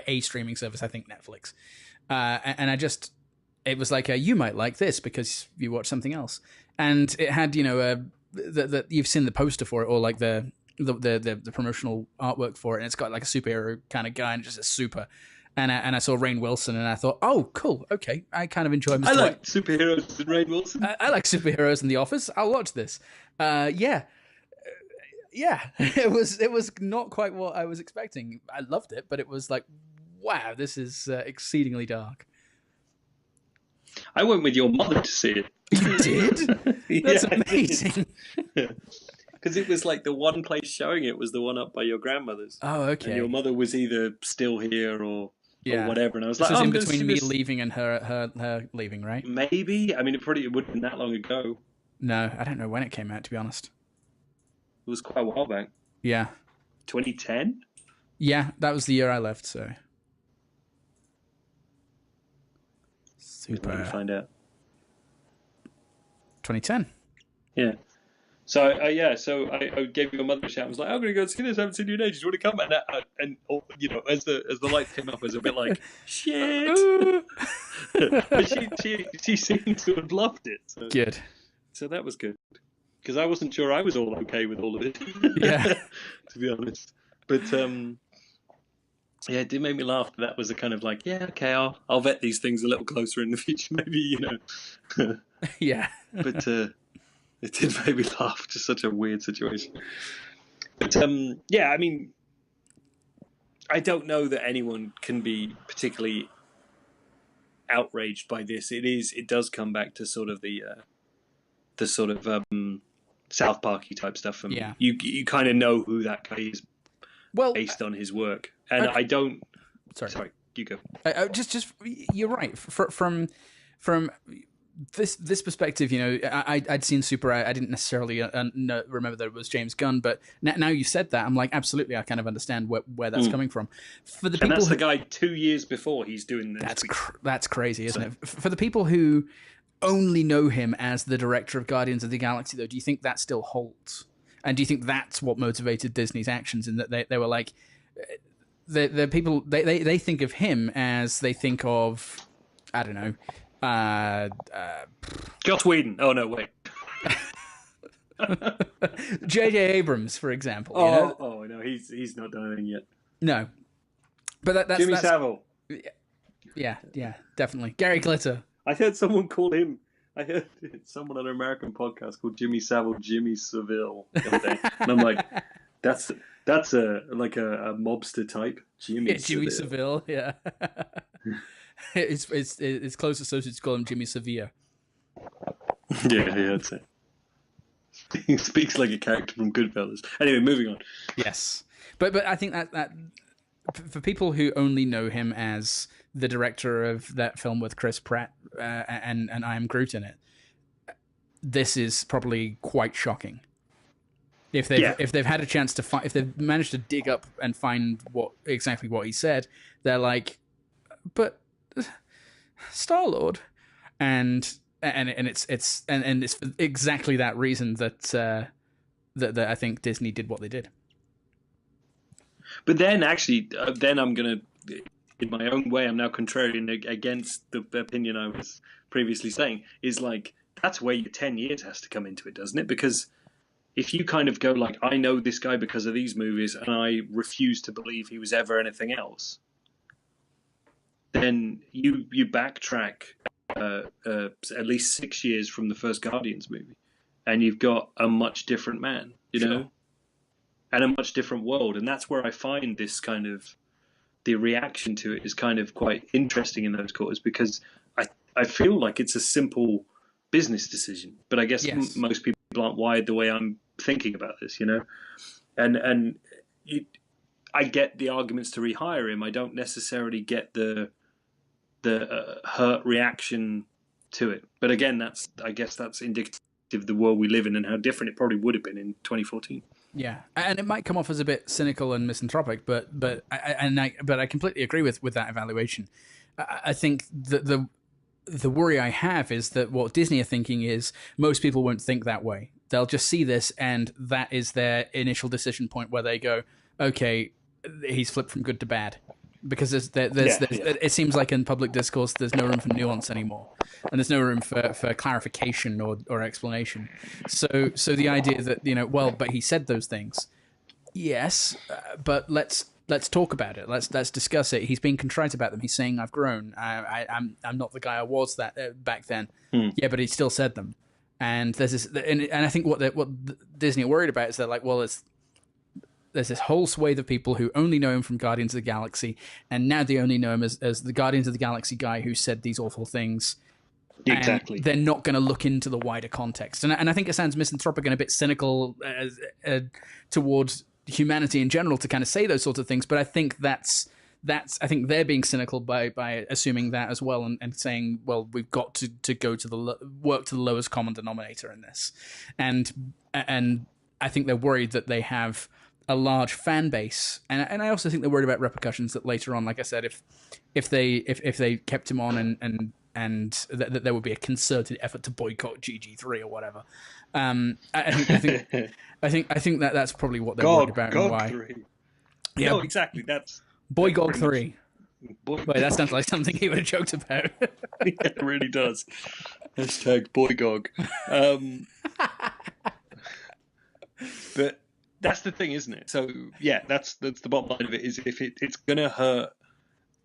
a streaming service, I think Netflix, and it was like you might like this because you watched something else, and it had that you've seen the poster for it, or like the promotional artwork for it, and it's got like a superhero kind of guy and just a super. And I saw Rainn Wilson, and I thought, oh, cool, okay, I kind of enjoy Mr. I like superheroes and Rainn Wilson. I like superheroes in The Office. I'll watch this. Yeah. It was not quite what I was expecting. I loved it, but it was like, wow, this is exceedingly dark. I went with your mother to see it. You did? That's amazing. Because it was like the one place showing it was the one up by your grandmother's. Oh, okay. And your mother was either still here or whatever. And I was like, in between me leaving and her leaving, right? Maybe. I mean, it wouldn't have been that long ago. No, I don't know when it came out, to be honest. It was quite a while back. Yeah. 2010? Yeah, that was the year I left, so. Super. When did you find out? 2010. Yeah. So I gave your mother a shout. I was like, I'm going to go see this. I haven't seen you in ages. Do you want to come? And as the lights came up, I was a bit like, shit. But she seemed to have loved it. So. Good. So that was good. Because I wasn't sure I was all okay with all of it. Yeah. To be honest. But it did make me laugh. That was a kind of like, yeah, okay, I'll vet these things a little closer in the future. Maybe, Yeah. But it did make me laugh. Just such a weird situation. But I mean, I don't know that anyone can be particularly outraged by this. It does come back to sort of the sort of South Parky type stuff. And yeah. You kind of know who that guy is, based on his work. And I don't. Sorry, you go. Just you're right. From this perspective, I'd seen Super. I didn't necessarily remember that it was James Gunn, but now you said that, I'm like, absolutely, I kind of understand where that's coming from. For the people, and that's the guy 2 years before he's doing this. That's crazy, isn't it? For the people who only know him as the director of Guardians of the Galaxy, though, do you think that still holds? And do you think that's what motivated Disney's actions? In that they were like, the people they think of him as they think of, I don't know. Joss Whedon. Oh no, wait. J.J. Abrams, for example. Oh no, he's not done anything yet. No, but that's Jimmy Savile. Yeah, definitely. Gary Glitter. I heard someone call him. I heard someone on an American podcast called Jimmy Savile Jimmy Savile the other day, and I'm like, that's a mobster type. Jimmy Savile. Yeah. It's close associates call him Jimmy Sevilla. Yeah, that's it. He speaks like a character from Goodfellas. Anyway, moving on. Yes, but I think that for people who only know him as the director of that film with Chris Pratt and I Am Groot in it, this is probably quite shocking. If they've had a chance to find, if they've managed to dig up and find exactly what he said, they're like, but Star-Lord, and it's for exactly that reason that I think Disney did what they did. But then actually, I'm gonna, in my own way, I'm now contrarian against the opinion I was previously saying. Is like, that's where your 10 years has to come into it, doesn't it? Because if you kind of go like, I know this guy because of these movies, and I refuse to believe he was ever anything else, then you backtrack at least 6 years from the first Guardians movie, and you've got a much different man, know, and a much different world. And that's where I find this kind of, the reaction to it is kind of quite interesting in those quarters, because I feel like it's a simple business decision, but I guess most people aren't wired the way I'm thinking about this, and I get the arguments to rehire him. I don't necessarily get the hurt reaction to it. But again, I guess that's indicative of the world we live in and how different it probably would have been in 2014. Yeah, and it might come off as a bit cynical and misanthropic, but I completely agree with that evaluation. I think that the worry I have is that what Disney are thinking is most people won't think that way. They'll just see this, and that is their initial decision point where they go, okay, he's flipped from good to bad. Because it seems like in public discourse there's no room for nuance anymore, and there's no room for clarification or explanation. So the idea that but he said those things, yes, but let's talk about it. Let's discuss it. He's being contrite about them. He's saying, I've grown. I'm not the guy I was back then. Yeah, but he still said them. And there's this, and I think what Disney are worried about is that there's this whole swathe of people who only know him from Guardians of the Galaxy, and now they only know him as the Guardians of the Galaxy guy who said these awful things. Exactly. And they're not going to look into the wider context. And I think it sounds misanthropic and a bit cynical towards humanity in general to kind of say those sorts of things, but I think I think they're being cynical by assuming that as well, and saying, well, we've got to go to work to the lowest common denominator in this. And I think they're worried that they have a large fan base, and I also think they're worried about repercussions that later on, like I said, if they kept him on and that there would be a concerted effort to boycott GG3 or whatever. I think that's probably what they're worried about and why. 3. Yeah, no, exactly. That's Boy Gog 3. Wait, that sounds like something he would have joked about. Yeah, it really does. Hashtag Boy Gog. But that's the thing, isn't it? So yeah, that's the bottom line of it. Is if it's gonna hurt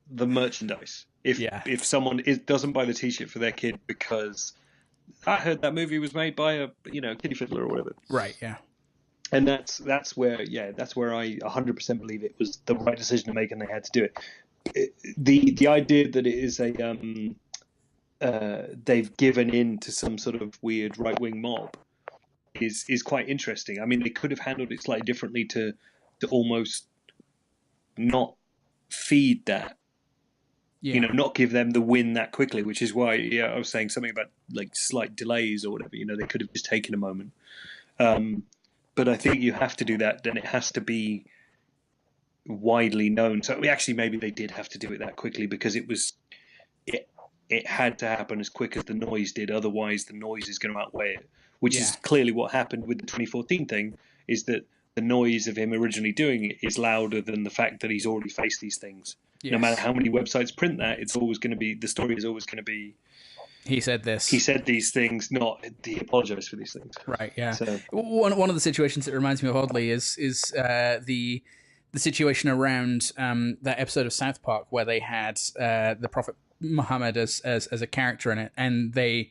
the merchandise if someone doesn't buy the T-shirt for their kid because I heard that movie was made by a kiddie fiddler or whatever. Right. Yeah. And that's where I 100% believe it was the right decision to make, and they had to do it. The idea that it is they've given in to some sort of weird right-wing mob is quite interesting. I mean, they could have handled it slightly differently to almost not feed that You know, not give them the win that quickly, which is why I was saying something about like slight delays or whatever. You know, they could have just taken a moment. But I think you have to do that. Then it has to be widely known. So actually, maybe they did have to do it that quickly because it had to happen as quick as the noise did. Otherwise, the noise is going to outweigh it. Which is clearly what happened with the 2014 thing. Is that the noise of him originally doing it is louder than the fact that he's already faced these things. Yes. No matter how many websites print that, it's always going to be, the story is always going to be, he said this. He said these things, not he apologized for these things. Right. Yeah. So, one of the situations that reminds me of oddly is the situation around that episode of South Park where they had the Prophet Muhammad as a character in it, and they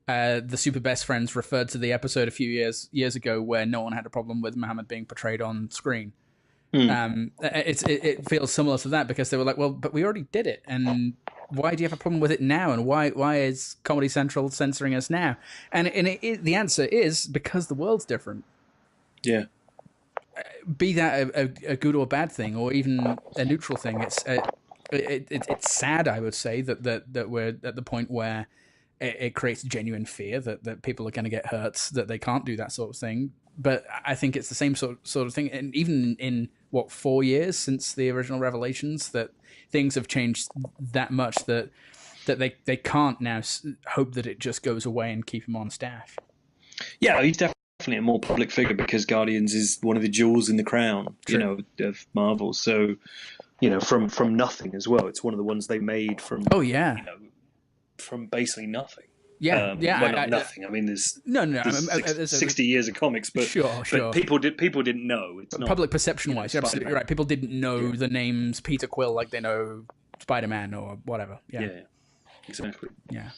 the super best friends referred to the episode a few years ago where no one had a problem with Muhammad being portrayed on screen. It feels similar to that because they were like, well, but we already did it, and why do you have a problem with it now? And why is Comedy Central censoring us now? And the answer is because the world's different. Yeah. Be that a good or bad thing, or even a neutral thing. It's sad, I would say, that we're at the point where it creates genuine fear that people are going to get hurt, that they can't do that sort of thing. But I think it's the same sort of thing. And even in 4 years since the original revelations, that things have changed that much that they can't now hope that it just goes away and keep him on staff. Yeah, he's definitely a more public figure because Guardians is one of the jewels in the crown, True. You know, of Marvel. So, you know, from nothing as well. It's one of the ones they made from. Oh yeah. You know, from basically nothing. Yeah, well, not nothing. I mean, there's 60 years of comics, but sure. But people didn't know. It's not, public perception-wise, you're absolutely right. People didn't know the names Peter Quill like they know Spider-Man or whatever. Yeah, exactly. Yeah,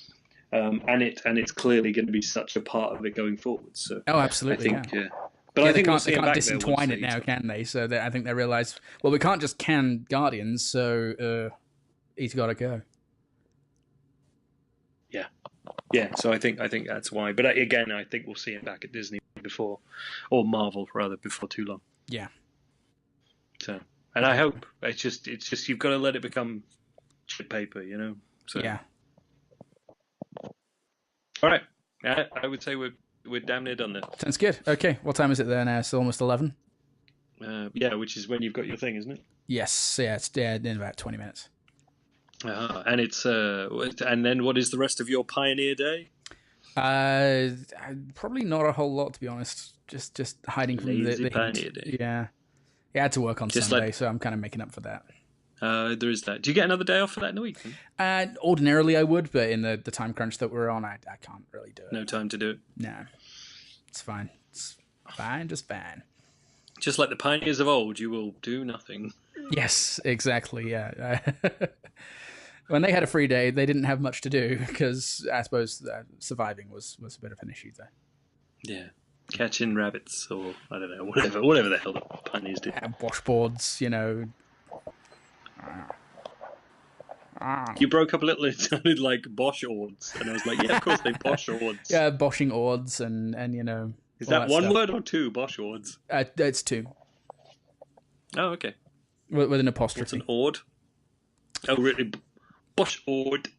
and it's clearly going to be such a part of it going forward. So, absolutely. I think, But I think they can't disentwine it now, can they? So I think they realise, well, we can't just can Guardians, so he's got to go. Yeah, so I think that's why. But again, I think we'll see him back at Disney before, or Marvel rather, before too long. Yeah. So, and I hope it's just you've got to let it become shit paper, you know. So yeah. All right, I would say we're damn near done then. Sounds good. Okay, what time is it there now? It's almost 11. Yeah, which is when you've got your thing, isn't it? Yes. Yeah, it's in about 20 minutes. And it's and then what is the rest of your Pioneer Day? Probably not a whole lot, to be honest. Just hiding from the Pioneer Day. Yeah, I had to work on Sunday, so I'm kind of making up for that. There is that. Do you get another day off for that in the week? Ordinarily I would, but in the time crunch that we're on, I can't really do it. No time to do it. No, it's fine. It's fine, just fine. Just like the pioneers of old, you will do nothing. Yes, exactly. Yeah. When they had a free day, they didn't have much to do because I suppose surviving was a bit of an issue there. Yeah, catching rabbits or I don't know, whatever the hell the pioneers did. Washboards, you know. You broke up a little. It sounded like Bosch Ords, and I was like, yeah, of course they Bosch Ords. Yeah, Bosching Ords, and you know. Is that one word or two? Bosch Ords. It's two. Oh, okay. With an apostrophe. What's an ord? Oh, really? Bosch Ord.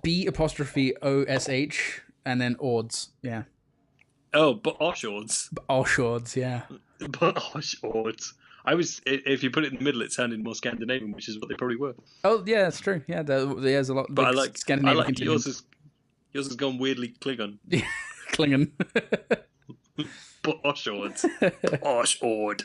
B''OSH and then Ords. Yeah. Oh, Bosch Ords. Bosch Ords, yeah. Bosch Ords. If you put it in the middle, it sounded more Scandinavian, which is what they probably were. Oh, yeah, that's true. Yeah, there's a lot. But I like Scandinavian. Yours has gone weirdly Klingon. Klingon. Bosch Ords. Bosch Ord.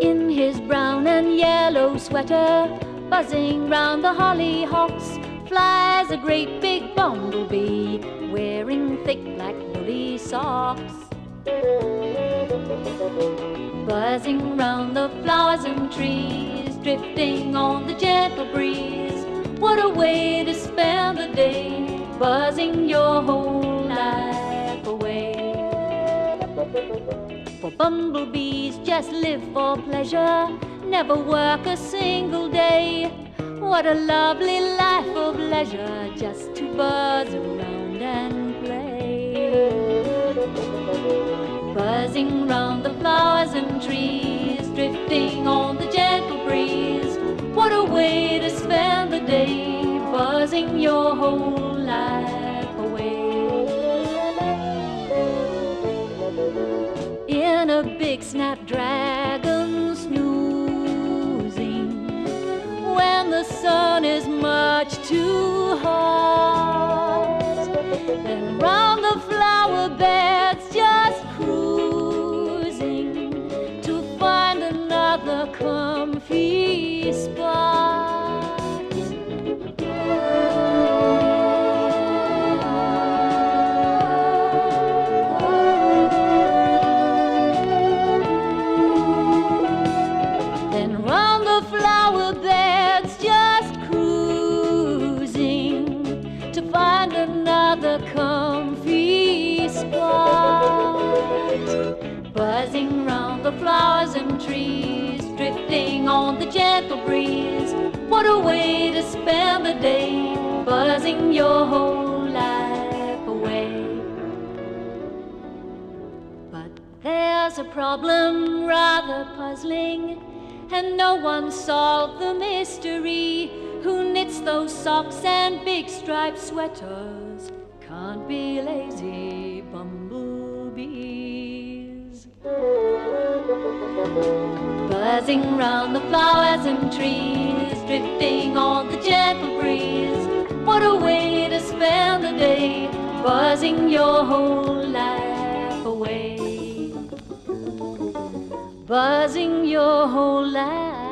In his brown and yellow sweater, buzzing round the hollyhocks, flies a great big bumblebee, wearing thick black woolly socks. Buzzing round the flowers and trees, drifting on the gentle breeze. What a way to spend the day, buzzing your whole life away. For bumblebees just live for pleasure, never work a single day. What a lovely life of leisure, just to buzz around and play. Buzz buzzing round the flowers and trees, drifting on the gentle breeze. What a way to spend the day, buzzing your whole life away. In a big snapdragon snoozing, when the sun is much too hot, then round the flower beds just cruising to find another comfy spot. Then round the flower beds just cruising to find another comfy spot. Buzzing round the flowers and trees, drifting on the gentle breeze. What a way to spend the day, buzzing your whole life away. But there's a problem rather puzzling, and no one solved the mystery. Who knits those socks and big striped sweaters? Can't be lazy bumblebees. Buzzing round the flowers and trees, drifting on the gentle breeze. What a way to spend the day, buzzing your whole life away. Buzzing your whole life